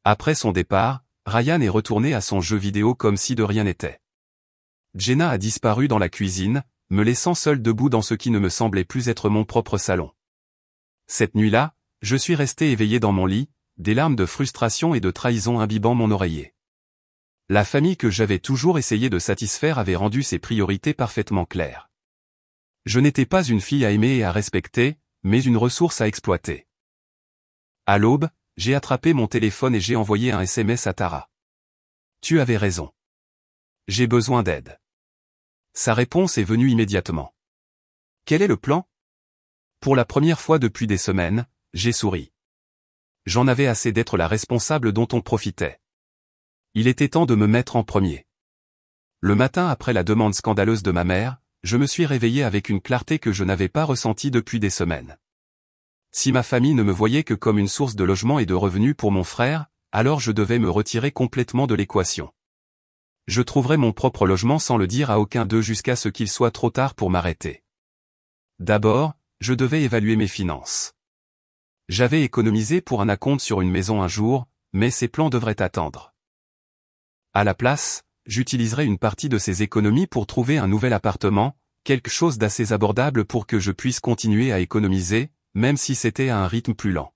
Après son départ, Ryan est retourné à son jeu vidéo comme si de rien n'était. Jenna a disparu dans la cuisine, me laissant seul debout dans ce qui ne me semblait plus être mon propre salon. Cette nuit-là, je suis resté éveillé dans mon lit, des larmes de frustration et de trahison imbibant mon oreiller. La famille que j'avais toujours essayé de satisfaire avait rendu ses priorités parfaitement claires. Je n'étais pas une fille à aimer et à respecter, mais une ressource à exploiter. À l'aube, j'ai attrapé mon téléphone et j'ai envoyé un SMS à Tara. Tu avais raison. J'ai besoin d'aide. Sa réponse est venue immédiatement. Quel est le plan? Pour la première fois depuis des semaines, j'ai souri. J'en avais assez d'être la responsable dont on profitait. Il était temps de me mettre en premier. Le matin après la demande scandaleuse de ma mère, je me suis réveillé avec une clarté que je n'avais pas ressentie depuis des semaines. Si ma famille ne me voyait que comme une source de logement et de revenus pour mon frère, alors je devais me retirer complètement de l'équation. Je trouverais mon propre logement sans le dire à aucun d'eux jusqu'à ce qu'il soit trop tard pour m'arrêter. D'abord, je devais évaluer mes finances. J'avais économisé pour un acompte sur une maison un jour, mais ces plans devraient attendre. À la place, j'utiliserai une partie de ces économies pour trouver un nouvel appartement, quelque chose d'assez abordable pour que je puisse continuer à économiser, même si c'était à un rythme plus lent.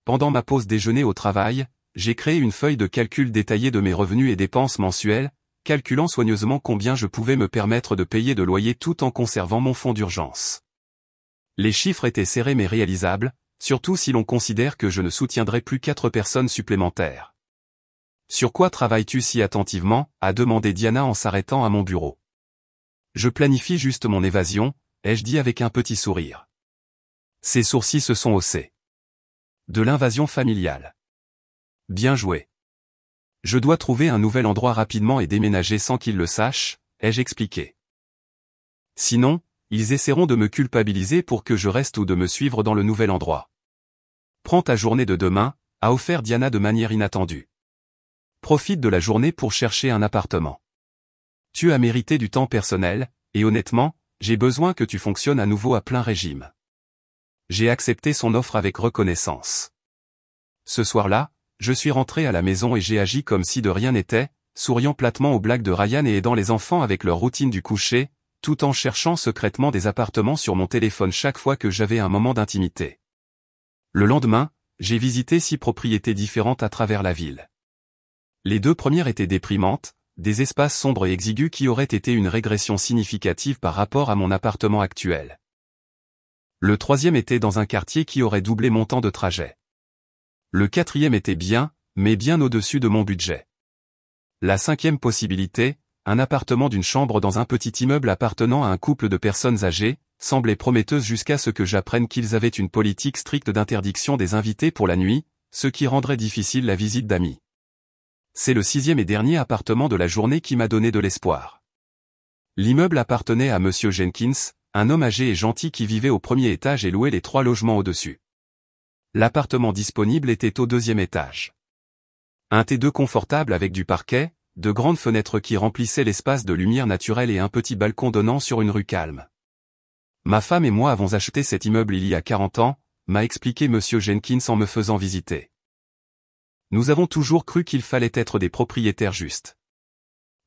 Pendant ma pause déjeuner au travail, j'ai créé une feuille de calcul détaillée de mes revenus et dépenses mensuels, calculant soigneusement combien je pouvais me permettre de payer de loyer tout en conservant mon fonds d'urgence. Les chiffres étaient serrés mais réalisables, surtout si l'on considère que je ne soutiendrai plus 4 personnes supplémentaires. Sur quoi travailles-tu si attentivement, a demandé Diana en s'arrêtant à mon bureau. Je planifie juste mon évasion, ai-je dit avec un petit sourire. Ses sourcils se sont haussés. De l'invasion familiale. Bien joué. Je dois trouver un nouvel endroit rapidement et déménager sans qu'ils le sachent, ai-je expliqué. Sinon, ils essaieront de me culpabiliser pour que je reste ou de me suivre dans le nouvel endroit. Prends ta journée de demain, a offert Diana de manière inattendue. Profite de la journée pour chercher un appartement. Tu as mérité du temps personnel, et honnêtement, j'ai besoin que tu fonctionnes à nouveau à plein régime. J'ai accepté son offre avec reconnaissance. Ce soir-là, je suis rentré à la maison et j'ai agi comme si de rien n'était, souriant platement aux blagues de Ryan et aidant les enfants avec leur routine du coucher, tout en cherchant secrètement des appartements sur mon téléphone chaque fois que j'avais un moment d'intimité. Le lendemain, j'ai visité 6 propriétés différentes à travers la ville. Les 2 premières étaient déprimantes, des espaces sombres et exigus qui auraient été une régression significative par rapport à mon appartement actuel. Le troisième était dans un quartier qui aurait doublé mon temps de trajet. Le quatrième était bien, mais bien au-dessus de mon budget. La cinquième possibilité, un appartement d'une chambre dans un petit immeuble appartenant à un couple de personnes âgées, semblait prometteuse jusqu'à ce que j'apprenne qu'ils avaient une politique stricte d'interdiction des invités pour la nuit, ce qui rendrait difficile la visite d'amis. C'est le sixième et dernier appartement de la journée qui m'a donné de l'espoir. L'immeuble appartenait à Monsieur Jenkins, un homme âgé et gentil qui vivait au premier étage et louait les 3 logements au-dessus. L'appartement disponible était au 2e étage. Un T2 confortable avec du parquet, de grandes fenêtres qui remplissaient l'espace de lumière naturelle et un petit balcon donnant sur une rue calme. Ma femme et moi avons acheté cet immeuble il y a 40 ans, m'a expliqué Monsieur Jenkins en me faisant visiter. Nous avons toujours cru qu'il fallait être des propriétaires justes.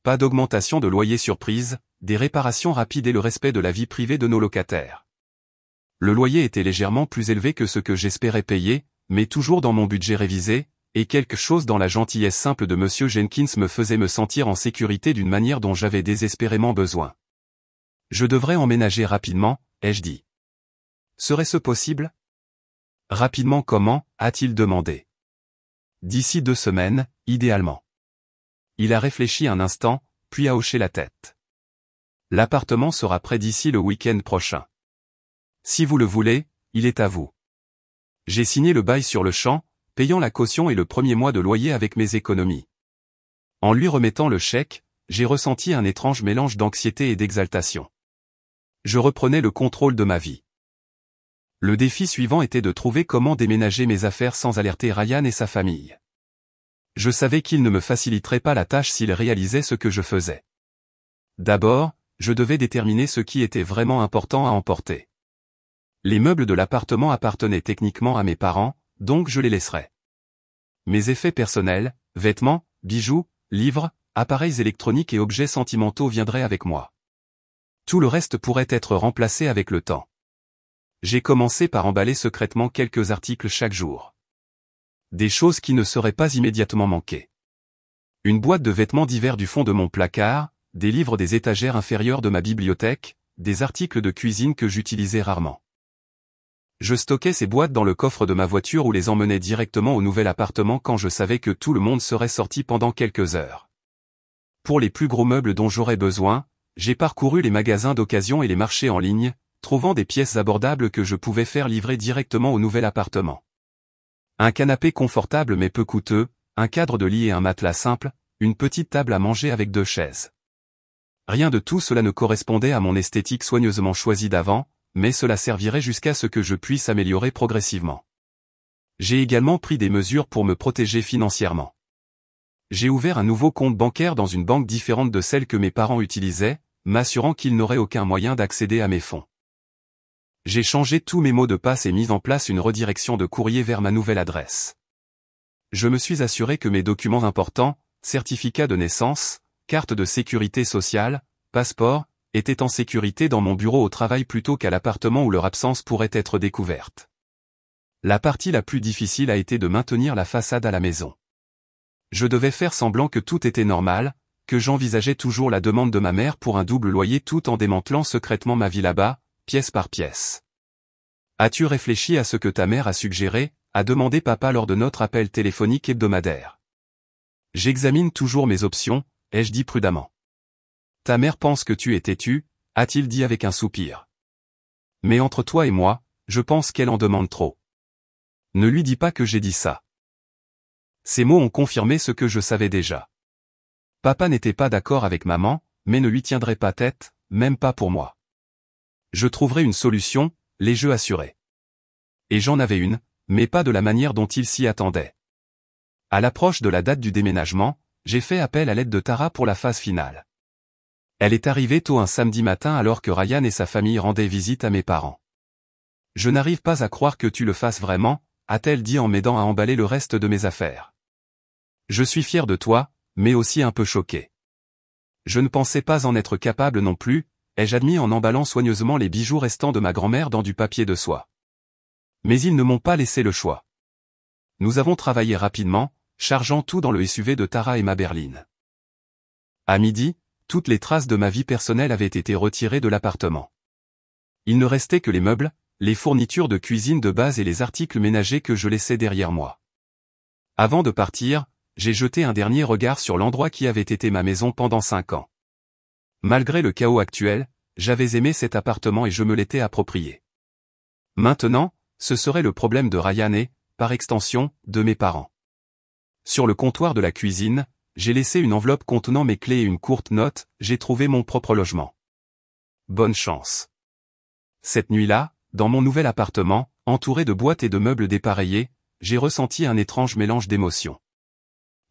Pas d'augmentation de loyer surprise, des réparations rapides et le respect de la vie privée de nos locataires. Le loyer était légèrement plus élevé que ce que j'espérais payer, mais toujours dans mon budget révisé, et quelque chose dans la gentillesse simple de Monsieur Jenkins me faisait me sentir en sécurité d'une manière dont j'avais désespérément besoin. Je devrais emménager rapidement, ai-je dit. Serait-ce possible? Rapidement comment, a-t-il demandé. D'ici 2 semaines, idéalement. Il a réfléchi un instant, puis a hoché la tête. L'appartement sera prêt d'ici le week-end prochain. Si vous le voulez, il est à vous. J'ai signé le bail sur le champ, payant la caution et le premier mois de loyer avec mes économies. En lui remettant le chèque, j'ai ressenti un étrange mélange d'anxiété et d'exaltation. Je reprenais le contrôle de ma vie. Le défi suivant était de trouver comment déménager mes affaires sans alerter Ryan et sa famille. Je savais qu'il ne me faciliterait pas la tâche s'il réalisait ce que je faisais. D'abord, je devais déterminer ce qui était vraiment important à emporter. Les meubles de l'appartement appartenaient techniquement à mes parents, donc je les laisserais. Mes effets personnels, vêtements, bijoux, livres, appareils électroniques et objets sentimentaux viendraient avec moi. Tout le reste pourrait être remplacé avec le temps. J'ai commencé par emballer secrètement quelques articles chaque jour. Des choses qui ne seraient pas immédiatement manquées. Une boîte de vêtements d'hiver du fond de mon placard, des livres des étagères inférieures de ma bibliothèque, des articles de cuisine que j'utilisais rarement. Je stockais ces boîtes dans le coffre de ma voiture ou les emmenais directement au nouvel appartement quand je savais que tout le monde serait sorti pendant quelques heures. Pour les plus gros meubles dont j'aurais besoin, j'ai parcouru les magasins d'occasion et les marchés en ligne, trouvant des pièces abordables que je pouvais faire livrer directement au nouvel appartement. Un canapé confortable mais peu coûteux, un cadre de lit et un matelas simple, une petite table à manger avec 2 chaises. Rien de tout cela ne correspondait à mon esthétique soigneusement choisie d'avant, mais cela servirait jusqu'à ce que je puisse améliorer progressivement. J'ai également pris des mesures pour me protéger financièrement. J'ai ouvert un nouveau compte bancaire dans une banque différente de celle que mes parents utilisaient, m'assurant qu'ils n'auraient aucun moyen d'accéder à mes fonds. J'ai changé tous mes mots de passe et mis en place une redirection de courrier vers ma nouvelle adresse. Je me suis assuré que mes documents importants, certificat de naissance, carte de sécurité sociale, passeport, étaient en sécurité dans mon bureau au travail plutôt qu'à l'appartement où leur absence pourrait être découverte. La partie la plus difficile a été de maintenir la façade à la maison. Je devais faire semblant que tout était normal, que j'envisageais toujours la demande de ma mère pour un double loyer tout en démantelant secrètement ma vie là-bas, pièce par pièce. As-tu réfléchi à ce que ta mère a suggéré, a demandé papa lors de notre appel téléphonique hebdomadaire. J'examine toujours mes options, ai-je dit prudemment. Ta mère pense que tu es têtu, a-t-il dit avec un soupir. Mais entre toi et moi, je pense qu'elle en demande trop. Ne lui dis pas que j'ai dit ça. Ces mots ont confirmé ce que je savais déjà. Papa n'était pas d'accord avec maman, mais ne lui tiendrait pas tête, même pas pour moi. Je trouverai une solution, les jeux assurés. Et j'en avais une, mais pas de la manière dont il s'y attendait. À l'approche de la date du déménagement, j'ai fait appel à l'aide de Tara pour la phase finale. Elle est arrivée tôt un samedi matin alors que Ryan et sa famille rendaient visite à mes parents. Je n'arrive pas à croire que tu le fasses vraiment, a-t-elle dit en m'aidant à emballer le reste de mes affaires. Je suis fier de toi, mais aussi un peu choqué. Je ne pensais pas en être capable non plus, ai-je admis en emballant soigneusement les bijoux restants de ma grand-mère dans du papier de soie. Mais ils ne m'ont pas laissé le choix. Nous avons travaillé rapidement, chargeant tout dans le SUV de Tara et ma berline. À midi, toutes les traces de ma vie personnelle avaient été retirées de l'appartement. Il ne restait que les meubles, les fournitures de cuisine de base et les articles ménagers que je laissais derrière moi. Avant de partir, j'ai jeté un dernier regard sur l'endroit qui avait été ma maison pendant 5 ans. Malgré le chaos actuel, j'avais aimé cet appartement et je me l'étais approprié. Maintenant, ce serait le problème de Ryan et, par extension, de mes parents. Sur le comptoir de la cuisine, j'ai laissé une enveloppe contenant mes clés et une courte note, j'ai trouvé mon propre logement. Bonne chance. Cette nuit-là, dans mon nouvel appartement, entouré de boîtes et de meubles dépareillés, j'ai ressenti un étrange mélange d'émotions.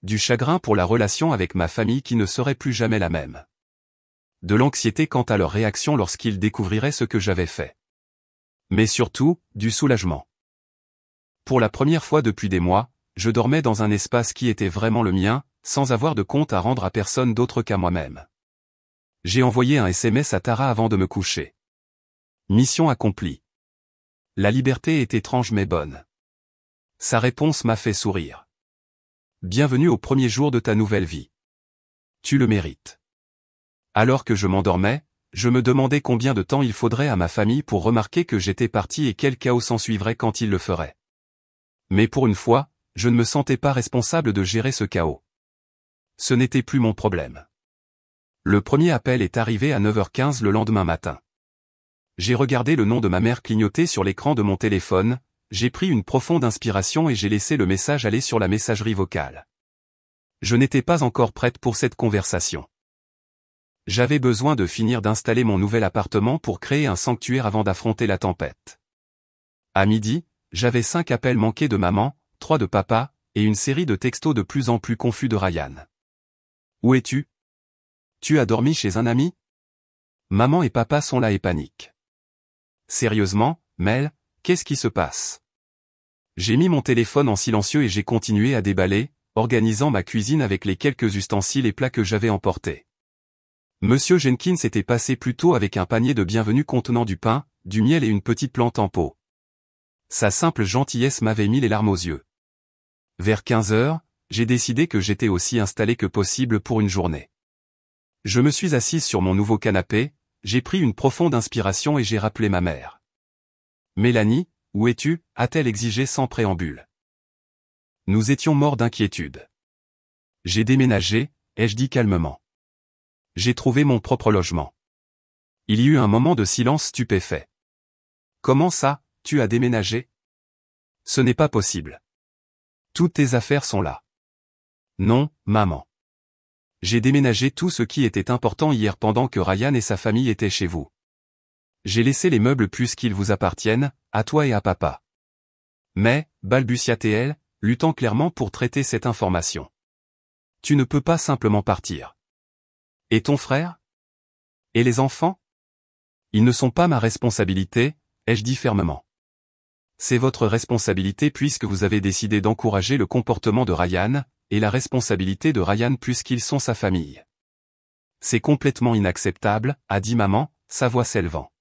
Du chagrin pour la relation avec ma famille qui ne serait plus jamais la même. De l'anxiété quant à leur réaction lorsqu'ils découvriraient ce que j'avais fait. Mais surtout, du soulagement. Pour la première fois depuis des mois, je dormais dans un espace qui était vraiment le mien, sans avoir de compte à rendre à personne d'autre qu'à moi-même. J'ai envoyé un SMS à Tara avant de me coucher. Mission accomplie. La liberté est étrange mais bonne. Sa réponse m'a fait sourire. Bienvenue au premier jour de ta nouvelle vie. Tu le mérites. Alors que je m'endormais, je me demandais combien de temps il faudrait à ma famille pour remarquer que j'étais parti et quel chaos s'ensuivrait quand ils le feraient. Mais pour une fois, je ne me sentais pas responsable de gérer ce chaos. Ce n'était plus mon problème. Le premier appel est arrivé à 9h15 le lendemain matin. J'ai regardé le nom de ma mère clignoter sur l'écran de mon téléphone, j'ai pris une profonde inspiration et j'ai laissé le message aller sur la messagerie vocale. Je n'étais pas encore prête pour cette conversation. J'avais besoin de finir d'installer mon nouvel appartement pour créer un sanctuaire avant d'affronter la tempête. À midi, j'avais 5 appels manqués de maman, 3 de papa, et une série de textos de plus en plus confus de Ryan. Où es-tu? Tu as dormi chez un ami? Maman et papa sont là et paniquent. Sérieusement, Mel, qu'est-ce qui se passe? J'ai mis mon téléphone en silencieux et j'ai continué à déballer, organisant ma cuisine avec les quelques ustensiles et plats que j'avais emportés. Monsieur Jenkins était passé plus tôt avec un panier de bienvenue contenant du pain, du miel et une petite plante en pot. Sa simple gentillesse m'avait mis les larmes aux yeux. Vers 15h, j'ai décidé que j'étais aussi installé que possible pour une journée. Je me suis assise sur mon nouveau canapé, j'ai pris une profonde inspiration et j'ai rappelé ma mère. Mélanie, où es-tu? A-t-elle exigé sans préambule. Nous étions morts d'inquiétude. J'ai déménagé, ai-je dit calmement. J'ai trouvé mon propre logement. Il y eut un moment de silence stupéfait. Comment ça, tu as déménagé? Ce n'est pas possible. Toutes tes affaires sont là. Non, maman. J'ai déménagé tout ce qui était important hier pendant que Ryan et sa famille étaient chez vous. J'ai laissé les meubles puisqu'ils vous appartiennent, à toi et à papa. Mais, balbutia-t-elle, luttant clairement pour traiter cette information. Tu ne peux pas simplement partir. Et ton frère? Et les enfants? Ils ne sont pas ma responsabilité, ai-je dit fermement. C'est votre responsabilité puisque vous avez décidé d'encourager le comportement de Ryan, et la responsabilité de Ryan puisqu'ils sont sa famille. C'est complètement inacceptable, a dit maman, sa voix s'élevant.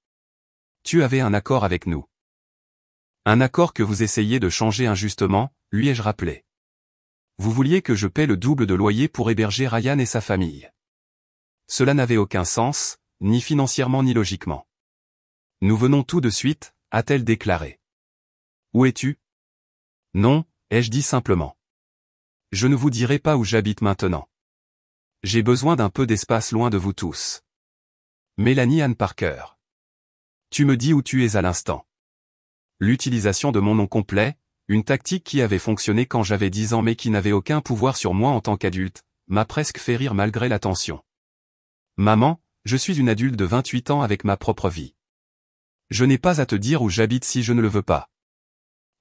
Tu avais un accord avec nous. Un accord que vous essayiez de changer injustement, lui ai-je rappelé. Vous vouliez que je paie le double de loyer pour héberger Ryan et sa famille. Cela n'avait aucun sens, ni financièrement ni logiquement. Nous venons tout de suite, a-t-elle déclaré. Où es-tu? Non, ai-je dit simplement. Je ne vous dirai pas où j'habite maintenant. J'ai besoin d'un peu d'espace loin de vous tous. Mélanie Ann Parker. Tu me dis où tu es à l'instant. L'utilisation de mon nom complet, une tactique qui avait fonctionné quand j'avais 10 ans mais qui n'avait aucun pouvoir sur moi en tant qu'adulte, m'a presque fait rire malgré la tension. Maman, je suis une adulte de 28 ans avec ma propre vie. Je n'ai pas à te dire où j'habite si je ne le veux pas.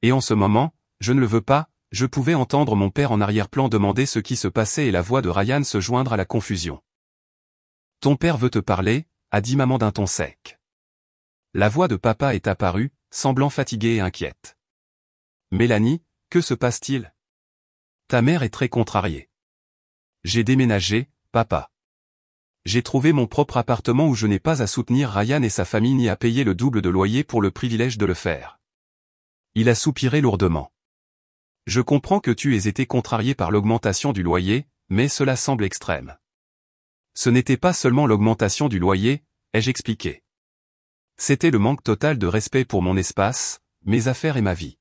Et en ce moment, je ne le veux pas, je pouvais entendre mon père en arrière-plan demander ce qui se passait et la voix de Ryan se joindre à la confusion. Ton père veut te parler, a dit maman d'un ton sec. La voix de papa est apparue, semblant fatiguée et inquiète. Mélanie, que se passe-t-il? Ta mère est très contrariée. J'ai déménagé, papa. J'ai trouvé mon propre appartement où je n'ai pas à soutenir Ryan et sa famille ni à payer le double de loyer pour le privilège de le faire. Il a soupiré lourdement. Je comprends que tu aies été contrarié par l'augmentation du loyer, mais cela semble extrême. Ce n'était pas seulement l'augmentation du loyer, ai-je expliqué. C'était le manque total de respect pour mon espace, mes affaires et ma vie.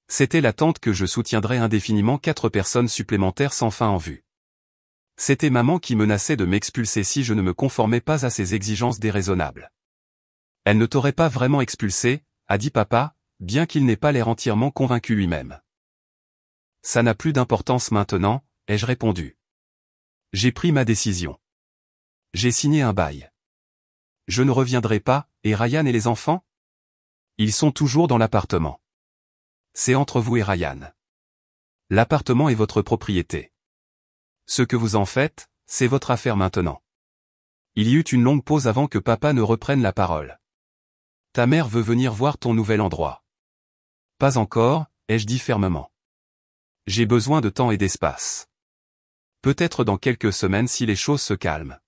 C'était l'attente que je soutiendrais indéfiniment 4 personnes supplémentaires sans fin en vue. C'était maman qui menaçait de m'expulser si je ne me conformais pas à ses exigences déraisonnables. Elle ne t'aurait pas vraiment expulsé, a dit papa, bien qu'il n'ait pas l'air entièrement convaincu lui-même. Ça n'a plus d'importance maintenant, ai-je répondu. J'ai pris ma décision. J'ai signé un bail. Je ne reviendrai pas, et Ryan et les enfants? Ils sont toujours dans l'appartement. C'est entre vous et Ryan. L'appartement est votre propriété. Ce que vous en faites, c'est votre affaire maintenant. Il y eut une longue pause avant que papa ne reprenne la parole. Ta mère veut venir voir ton nouvel endroit. Pas encore, ai-je dit fermement. J'ai besoin de temps et d'espace. Peut-être dans quelques semaines si les choses se calment.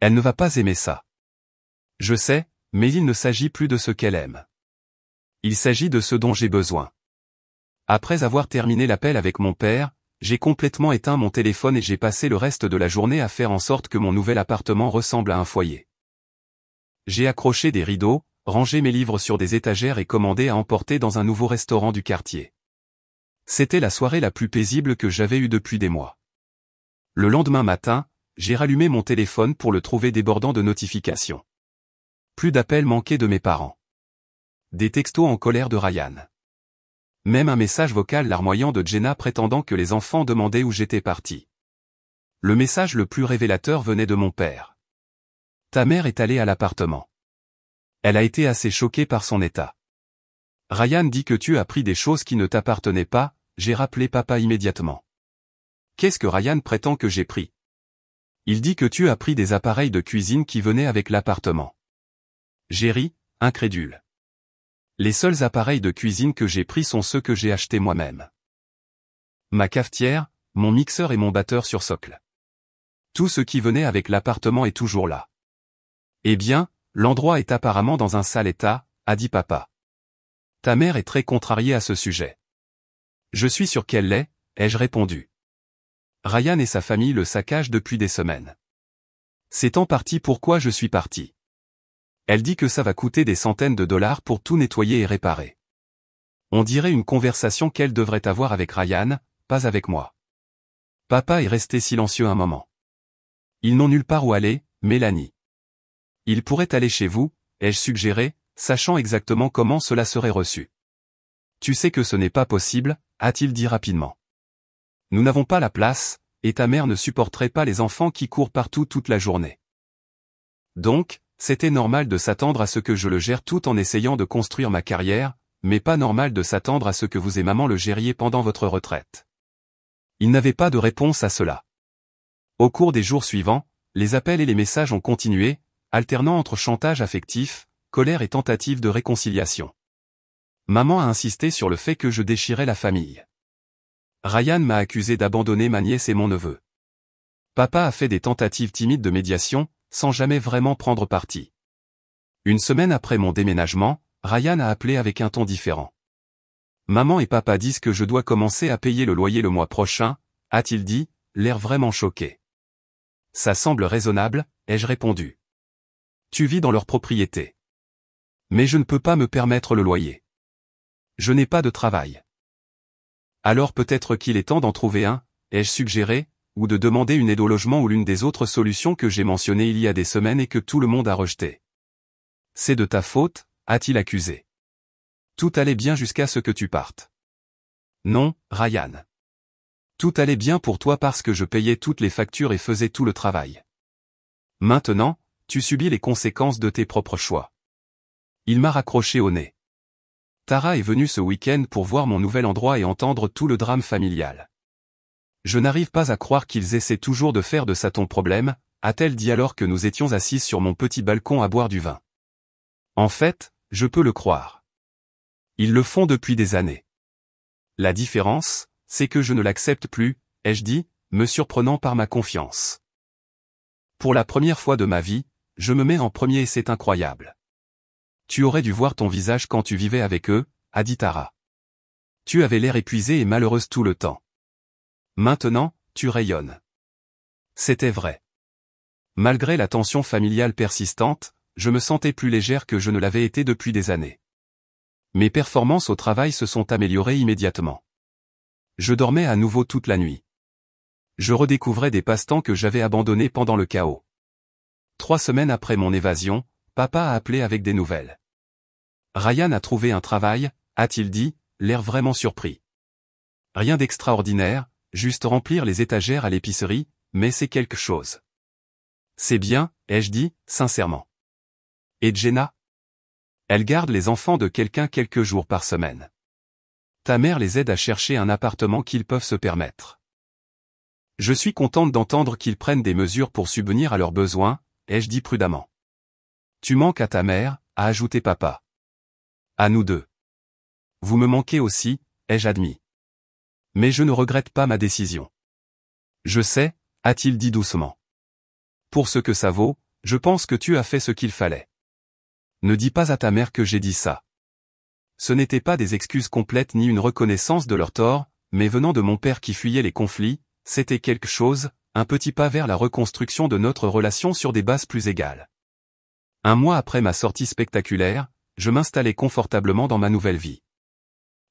Elle ne va pas aimer ça. Je sais, mais il ne s'agit plus de ce qu'elle aime. Il s'agit de ce dont j'ai besoin. Après avoir terminé l'appel avec mon père, j'ai complètement éteint mon téléphone et j'ai passé le reste de la journée à faire en sorte que mon nouvel appartement ressemble à un foyer. J'ai accroché des rideaux, rangé mes livres sur des étagères et commandé à emporter dans un nouveau restaurant du quartier. C'était la soirée la plus paisible que j'avais eue depuis des mois. Le lendemain matin, j'ai rallumé mon téléphone pour le trouver débordant de notifications. Plus d'appels manqués de mes parents. Des textos en colère de Ryan. Même un message vocal larmoyant de Jenna prétendant que les enfants demandaient où j'étais parti. Le message le plus révélateur venait de mon père. Ta mère est allée à l'appartement. Elle a été assez choquée par son état. Ryan dit que tu as pris des choses qui ne t'appartenaient pas, j'ai rappelé papa immédiatement. Qu'est-ce que Ryan prétend que j'ai pris? Il dit que tu as pris des appareils de cuisine qui venaient avec l'appartement. J'ai ri, incrédule. Les seuls appareils de cuisine que j'ai pris sont ceux que j'ai achetés moi-même. Ma cafetière, mon mixeur et mon batteur sur socle. Tout ce qui venait avec l'appartement est toujours là. Eh bien, l'endroit est apparemment dans un sale état, a dit papa. Ta mère est très contrariée à ce sujet. Je suis sûr qu'elle l'est, ai-je répondu. Ryan et sa famille le saccagent depuis des semaines. C'est en partie pourquoi je suis parti. Elle dit que ça va coûter des centaines de dollars pour tout nettoyer et réparer. On dirait une conversation qu'elle devrait avoir avec Ryan, pas avec moi. Papa est resté silencieux un moment. Ils n'ont nulle part où aller, Mélanie. Ils pourraient aller chez vous, ai-je suggéré, sachant exactement comment cela serait reçu. Tu sais que ce n'est pas possible, a-t-il dit rapidement. Nous n'avons pas la place, et ta mère ne supporterait pas les enfants qui courent partout toute la journée. Donc, c'était normal de s'attendre à ce que je le gère tout en essayant de construire ma carrière, mais pas normal de s'attendre à ce que vous et maman le gériez pendant votre retraite. Il n'avait pas de réponse à cela. Au cours des jours suivants, les appels et les messages ont continué, alternant entre chantage affectif, colère et tentative de réconciliation. Maman a insisté sur le fait que je déchirais la famille. Ryan m'a accusé d'abandonner ma nièce et mon neveu. Papa a fait des tentatives timides de médiation, sans jamais vraiment prendre parti. Une semaine après mon déménagement, Ryan a appelé avec un ton différent. Maman et papa disent que je dois commencer à payer le loyer le mois prochain, a-t-il dit, l'air vraiment choqué. Ça semble raisonnable, ai-je répondu. Tu vis dans leur propriété. Mais je ne peux pas me permettre le loyer. Je n'ai pas de travail. Alors peut-être qu'il est temps d'en trouver un, ai-je suggéré, ou de demander une aide au logement ou l'une des autres solutions que j'ai mentionnées il y a des semaines et que tout le monde a rejetées. C'est de ta faute, a-t-il accusé. Tout allait bien jusqu'à ce que tu partes. Non, Ryan. Tout allait bien pour toi parce que je payais toutes les factures et faisais tout le travail. Maintenant, tu subis les conséquences de tes propres choix. Il m'a raccroché au nez. Tara est venue ce week-end pour voir mon nouvel endroit et entendre tout le drame familial. Je n'arrive pas à croire qu'ils essaient toujours de faire de ça ton problème, a-t-elle dit alors que nous étions assises sur mon petit balcon à boire du vin. En fait, je peux le croire. Ils le font depuis des années. La différence, c'est que je ne l'accepte plus, ai-je dit, me surprenant par ma confiance. Pour la première fois de ma vie, je me mets en premier et c'est incroyable. Tu aurais dû voir ton visage quand tu vivais avec eux, a dit Tara. Tu avais l'air épuisée et malheureuse tout le temps. Maintenant, tu rayonnes. C'était vrai. Malgré la tension familiale persistante, je me sentais plus légère que je ne l'avais été depuis des années. Mes performances au travail se sont améliorées immédiatement. Je dormais à nouveau toute la nuit. Je redécouvrais des passe-temps que j'avais abandonnés pendant le chaos. 3 semaines après mon évasion, papa a appelé avec des nouvelles. Ryan a trouvé un travail, a-t-il dit, l'air vraiment surpris. Rien d'extraordinaire, juste remplir les étagères à l'épicerie, mais c'est quelque chose. C'est bien, ai-je dit, sincèrement. Et Jenna? Elle garde les enfants de quelqu'un quelques jours par semaine. Ta mère les aide à chercher un appartement qu'ils peuvent se permettre. Je suis contente d'entendre qu'ils prennent des mesures pour subvenir à leurs besoins, ai-je dit prudemment. Tu manques à ta mère, a ajouté papa. À nous deux. Vous me manquez aussi, ai-je admis. Mais je ne regrette pas ma décision. Je sais, a-t-il dit doucement. Pour ce que ça vaut, je pense que tu as fait ce qu'il fallait. Ne dis pas à ta mère que j'ai dit ça. Ce n'étaient pas des excuses complètes ni une reconnaissance de leur tort, mais venant de mon père qui fuyait les conflits, c'était quelque chose, un petit pas vers la reconstruction de notre relation sur des bases plus égales. Un mois après ma sortie spectaculaire, je m'installais confortablement dans ma nouvelle vie.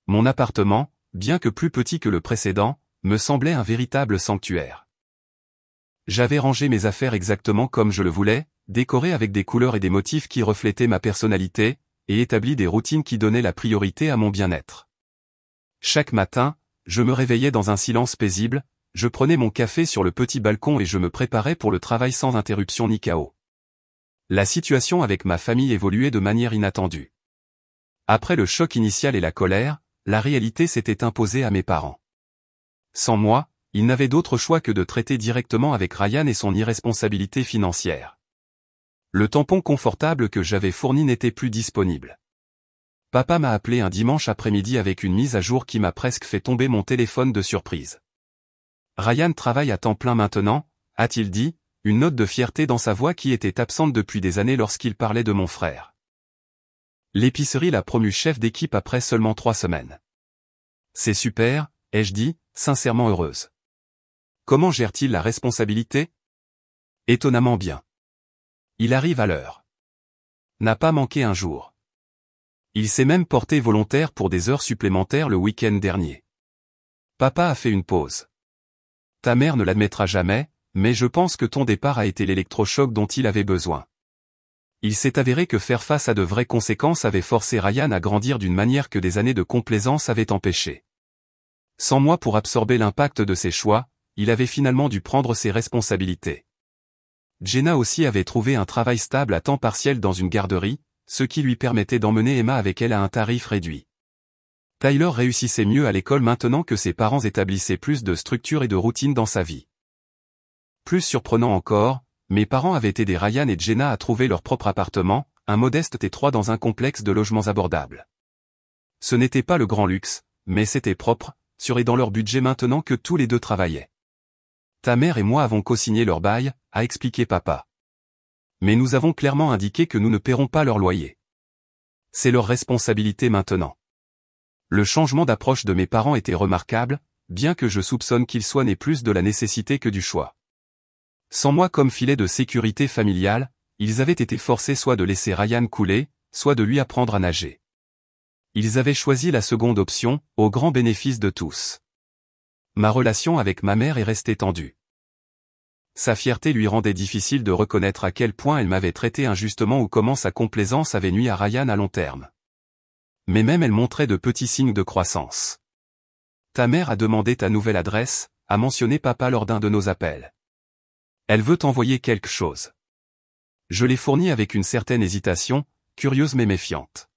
Mon appartement, bien que plus petit que le précédent, me semblait un véritable sanctuaire. J'avais rangé mes affaires exactement comme je le voulais, décoré avec des couleurs et des motifs qui reflétaient ma personnalité, et établi des routines qui donnaient la priorité à mon bien-être. Chaque matin, je me réveillais dans un silence paisible, je prenais mon café sur le petit balcon et je me préparais pour le travail sans interruption ni chaos. La situation avec ma famille évoluait de manière inattendue. Après le choc initial et la colère, la réalité s'était imposée à mes parents. Sans moi, ils n'avaient d'autre choix que de traiter directement avec Ryan et son irresponsabilité financière. Le tampon confortable que j'avais fourni n'était plus disponible. Papa m'a appelé un dimanche après-midi avec une mise à jour qui m'a presque fait tomber mon téléphone de surprise. Ryan travaille à temps plein maintenant, a-t-il dit, une note de fierté dans sa voix qui était absente depuis des années lorsqu'il parlait de mon frère. L'épicerie l'a promu chef d'équipe après seulement 3 semaines. C'est super, ai-je dit, sincèrement heureuse. Comment gère-t-il la responsabilité? Étonnamment bien. Il arrive à l'heure. N'a pas manqué un jour. Il s'est même porté volontaire pour des heures supplémentaires le week-end dernier. Papa a fait une pause. Ta mère ne l'admettra jamais, mais je pense que ton départ a été l'électrochoc dont il avait besoin. Il s'est avéré que faire face à de vraies conséquences avait forcé Ryan à grandir d'une manière que des années de complaisance avaient empêché. Sans moi pour absorber l'impact de ses choix, il avait finalement dû prendre ses responsabilités. Jenna aussi avait trouvé un travail stable à temps partiel dans une garderie, ce qui lui permettait d'emmener Emma avec elle à un tarif réduit. Tyler réussissait mieux à l'école maintenant que ses parents établissaient plus de structure et de routine dans sa vie. Plus surprenant encore, mes parents avaient aidé Ryan et Jenna à trouver leur propre appartement, un modeste T3 dans un complexe de logements abordables. Ce n'était pas le grand luxe, mais c'était propre, sûr et dans leur budget maintenant que tous les deux travaillaient. Ta mère et moi avons co-signé leur bail, a expliqué papa. Mais nous avons clairement indiqué que nous ne paierons pas leur loyer. C'est leur responsabilité maintenant. Le changement d'approche de mes parents était remarquable, bien que je soupçonne qu'il soit né plus de la nécessité que du choix. Sans moi comme filet de sécurité familiale, ils avaient été forcés soit de laisser Ryan couler, soit de lui apprendre à nager. Ils avaient choisi la seconde option, au grand bénéfice de tous. Ma relation avec ma mère est restée tendue. Sa fierté lui rendait difficile de reconnaître à quel point elle m'avait traité injustement ou comment sa complaisance avait nui à Ryan à long terme. Mais même elle montrait de petits signes de croissance. Ta mère a demandé ta nouvelle adresse, a mentionné papa lors d'un de nos appels. Elle veut t'envoyer quelque chose. Je l'ai fourni avec une certaine hésitation, curieuse mais méfiante.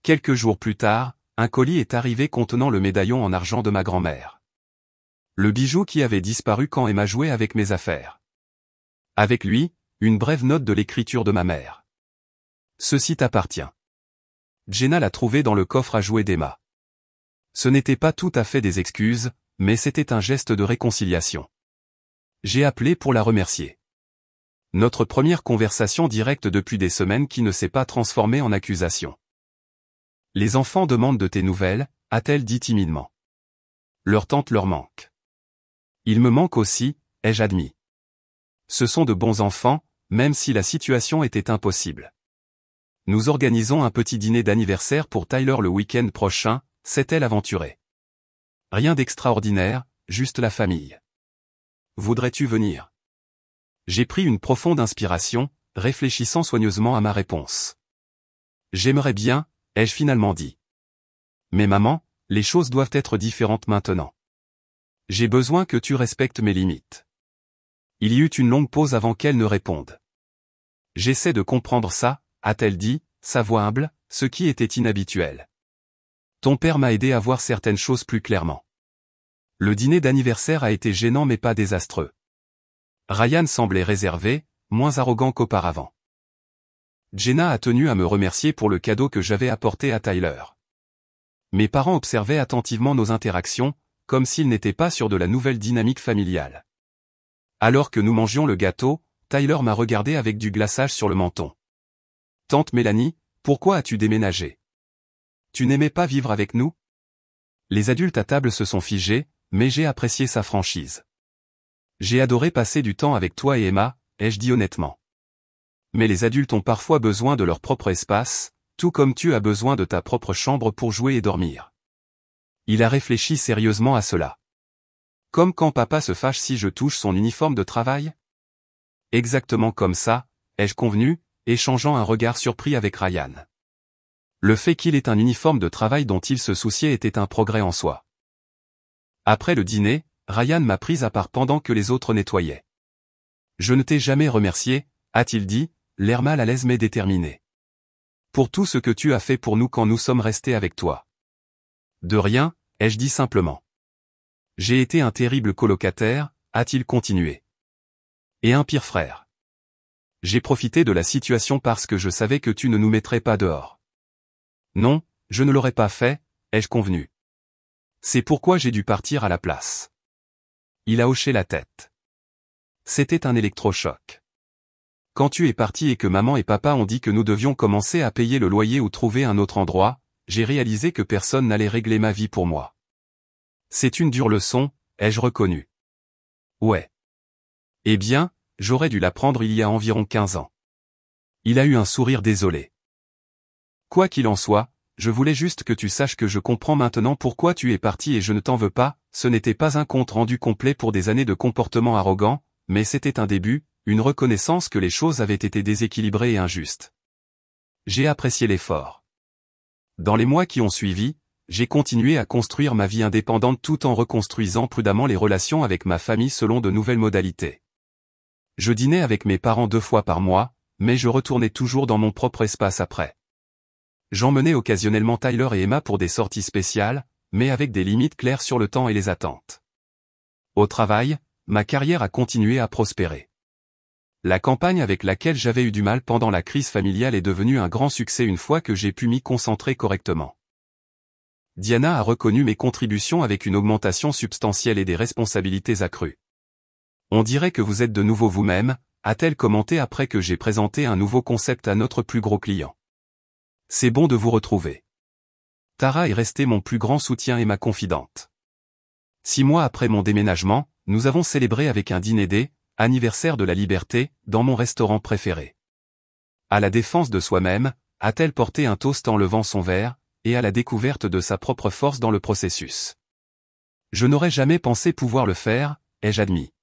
Quelques jours plus tard, un colis est arrivé contenant le médaillon en argent de ma grand-mère. Le bijou qui avait disparu quand Emma jouait avec mes affaires. Avec lui, une brève note de l'écriture de ma mère. Ceci t'appartient. Jenna l'a trouvé dans le coffre à jouets d'Emma. Ce n'était pas tout à fait des excuses, mais c'était un geste de réconciliation. J'ai appelé pour la remercier. Notre première conversation directe depuis des semaines qui ne s'est pas transformée en accusation. Les enfants demandent de tes nouvelles, a-t-elle dit timidement. Leur tante leur manque. Il me manque aussi, ai-je admis. Ce sont de bons enfants, même si la situation était impossible. Nous organisons un petit dîner d'anniversaire pour Tyler le week-end prochain, s'est-elle aventurée. Rien d'extraordinaire, juste la famille. Voudrais-tu venir? J'ai pris une profonde inspiration, réfléchissant soigneusement à ma réponse. J'aimerais bien, ai-je finalement dit. Mais maman, les choses doivent être différentes maintenant. J'ai besoin que tu respectes mes limites. Il y eut une longue pause avant qu'elle ne réponde. J'essaie de comprendre ça, a-t-elle dit, sa voix humble, ce qui était inhabituel. Ton père m'a aidé à voir certaines choses plus clairement. Le dîner d'anniversaire a été gênant mais pas désastreux. Ryan semblait réservé, moins arrogant qu'auparavant. Jenna a tenu à me remercier pour le cadeau que j'avais apporté à Tyler. Mes parents observaient attentivement nos interactions, comme s'ils n'étaient pas sûrs de la nouvelle dynamique familiale. Alors que nous mangions le gâteau, Tyler m'a regardé avec du glaçage sur le menton. Tante Mélanie, pourquoi as-tu déménagé? Tu n'aimais pas vivre avec nous? Les adultes à table se sont figés, mais j'ai apprécié sa franchise. J'ai adoré passer du temps avec toi et Emma, ai-je dit honnêtement. Mais les adultes ont parfois besoin de leur propre espace, tout comme tu as besoin de ta propre chambre pour jouer et dormir. Il a réfléchi sérieusement à cela. Comme quand papa se fâche si je touche son uniforme de travail? Exactement comme ça, ai-je convenu, échangeant un regard surpris avec Ryan. Le fait qu'il ait un uniforme de travail dont il se souciait était un progrès en soi. Après le dîner, Ryan m'a prise à part pendant que les autres nettoyaient. Je ne t'ai jamais remercié, a-t-il dit, l'air mal à l'aise mais déterminé. Pour tout ce que tu as fait pour nous quand nous sommes restés avec toi. De rien, ai-je dit simplement. J'ai été un terrible colocataire, a-t-il continué. Et un pire frère. J'ai profité de la situation parce que je savais que tu ne nous mettrais pas dehors. Non, je ne l'aurais pas fait, ai-je convenu. C'est pourquoi j'ai dû partir à la place. Il a hoché la tête. C'était un électrochoc. Quand tu es parti et que maman et papa ont dit que nous devions commencer à payer le loyer ou trouver un autre endroit, j'ai réalisé que personne n'allait régler ma vie pour moi. C'est une dure leçon, ai-je reconnu. Ouais. Eh bien, j'aurais dû l'apprendre il y a environ 15 ans. Il a eu un sourire désolé. Quoi qu'il en soit, je voulais juste que tu saches que je comprends maintenant pourquoi tu es parti et je ne t'en veux pas, ce n'était pas un compte rendu complet pour des années de comportement arrogant, mais c'était un début, une reconnaissance que les choses avaient été déséquilibrées et injustes. J'ai apprécié l'effort. Dans les mois qui ont suivi, j'ai continué à construire ma vie indépendante tout en reconstruisant prudemment les relations avec ma famille selon de nouvelles modalités. Je dînais avec mes parents 2 fois par mois, mais je retournais toujours dans mon propre espace après. J'emmenais occasionnellement Tyler et Emma pour des sorties spéciales, mais avec des limites claires sur le temps et les attentes. Au travail, ma carrière a continué à prospérer. La campagne avec laquelle j'avais eu du mal pendant la crise familiale est devenue un grand succès une fois que j'ai pu m'y concentrer correctement. Diana a reconnu mes contributions avec une augmentation substantielle et des responsabilités accrues. On dirait que vous êtes de nouveau vous-même, a-t-elle commenté après que j'ai présenté un nouveau concept à notre plus gros client. C'est bon de vous retrouver. Tara est restée mon plus grand soutien et ma confidente. 6 mois après mon déménagement, nous avons célébré avec un dîner D, anniversaire de la liberté, dans mon restaurant préféré. À la défense de soi-même, a-t-elle porté un toast en levant son verre, et à la découverte de sa propre force dans le processus. Je n'aurais jamais pensé pouvoir le faire, ai-je admis.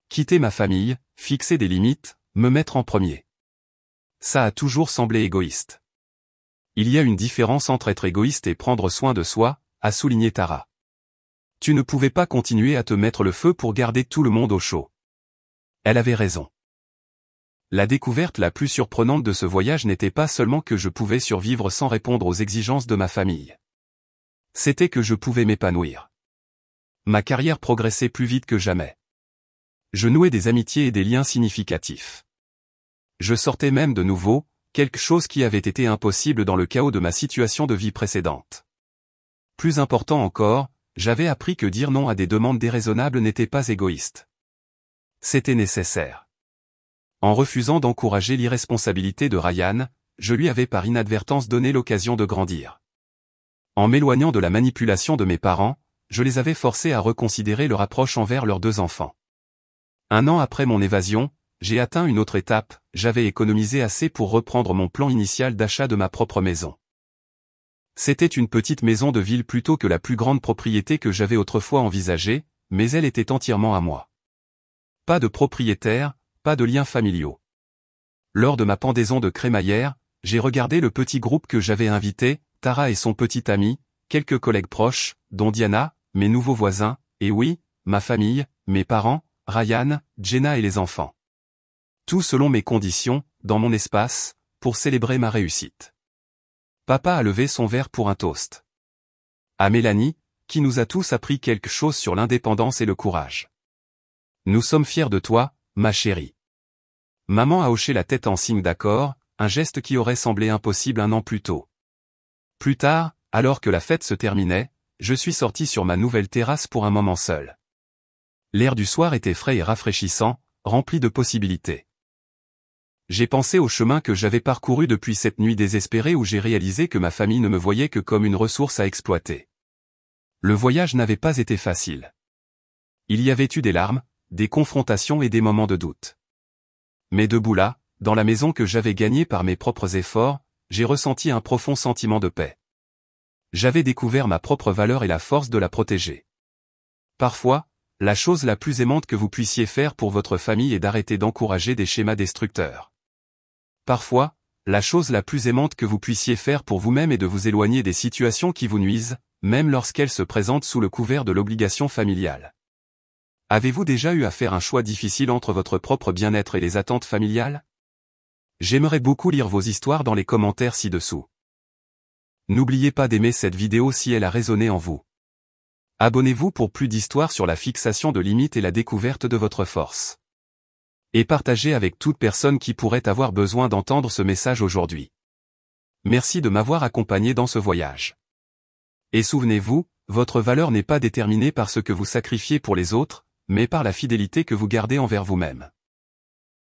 Quitter ma famille, fixer des limites, me mettre en premier. Ça a toujours semblé égoïste. Il y a une différence entre être égoïste et prendre soin de soi, a souligné Tara. Tu ne pouvais pas continuer à te mettre le feu pour garder tout le monde au chaud. Elle avait raison. La découverte la plus surprenante de ce voyage n'était pas seulement que je pouvais survivre sans répondre aux exigences de ma famille. C'était que je pouvais m'épanouir. Ma carrière progressait plus vite que jamais. Je nouais des amitiés et des liens significatifs. Je sortais même de nouveau, quelque chose qui avait été impossible dans le chaos de ma situation de vie précédente. Plus important encore, j'avais appris que dire non à des demandes déraisonnables n'était pas égoïste. C'était nécessaire. En refusant d'encourager l'irresponsabilité de Ryan, je lui avais par inadvertance donné l'occasion de grandir. En m'éloignant de la manipulation de mes parents, je les avais forcés à reconsidérer leur approche envers leurs 2 enfants. Un an après mon évasion, j'ai atteint une autre étape, j'avais économisé assez pour reprendre mon plan initial d'achat de ma propre maison. C'était une petite maison de ville plutôt que la plus grande propriété que j'avais autrefois envisagée, mais elle était entièrement à moi. Pas de propriétaire, pas de liens familiaux. Lors de ma pendaison de crémaillère, j'ai regardé le petit groupe que j'avais invité, Tara et son petit ami, quelques collègues proches, dont Diana, mes nouveaux voisins, et oui, ma famille, mes parents, Ryan, Jenna et les enfants. Tout selon mes conditions, dans mon espace, pour célébrer ma réussite. Papa a levé son verre pour un toast. À Mélanie, qui nous a tous appris quelque chose sur l'indépendance et le courage. Nous sommes fiers de toi, ma chérie. Maman a hoché la tête en signe d'accord, un geste qui aurait semblé impossible un an plus tôt. Plus tard, alors que la fête se terminait, je suis sorti sur ma nouvelle terrasse pour un moment seul. L'air du soir était frais et rafraîchissant, rempli de possibilités. J'ai pensé au chemin que j'avais parcouru depuis cette nuit désespérée où j'ai réalisé que ma famille ne me voyait que comme une ressource à exploiter. Le voyage n'avait pas été facile. Il y avait eu des larmes, des confrontations et des moments de doute. Mais debout là, dans la maison que j'avais gagnée par mes propres efforts, j'ai ressenti un profond sentiment de paix. J'avais découvert ma propre valeur et la force de la protéger. Parfois, la chose la plus aimante que vous puissiez faire pour votre famille est d'arrêter d'encourager des schémas destructeurs. Parfois, la chose la plus aimante que vous puissiez faire pour vous-même est de vous éloigner des situations qui vous nuisent, même lorsqu'elles se présentent sous le couvert de l'obligation familiale. Avez-vous déjà eu à faire un choix difficile entre votre propre bien-être et les attentes familiales? J'aimerais beaucoup lire vos histoires dans les commentaires ci-dessous. N'oubliez pas d'aimer cette vidéo si elle a résonné en vous. Abonnez-vous pour plus d'histoires sur la fixation de limites et la découverte de votre force. Et partagez avec toute personne qui pourrait avoir besoin d'entendre ce message aujourd'hui. Merci de m'avoir accompagné dans ce voyage. Et souvenez-vous, votre valeur n'est pas déterminée par ce que vous sacrifiez pour les autres, mais par la fidélité que vous gardez envers vous-même.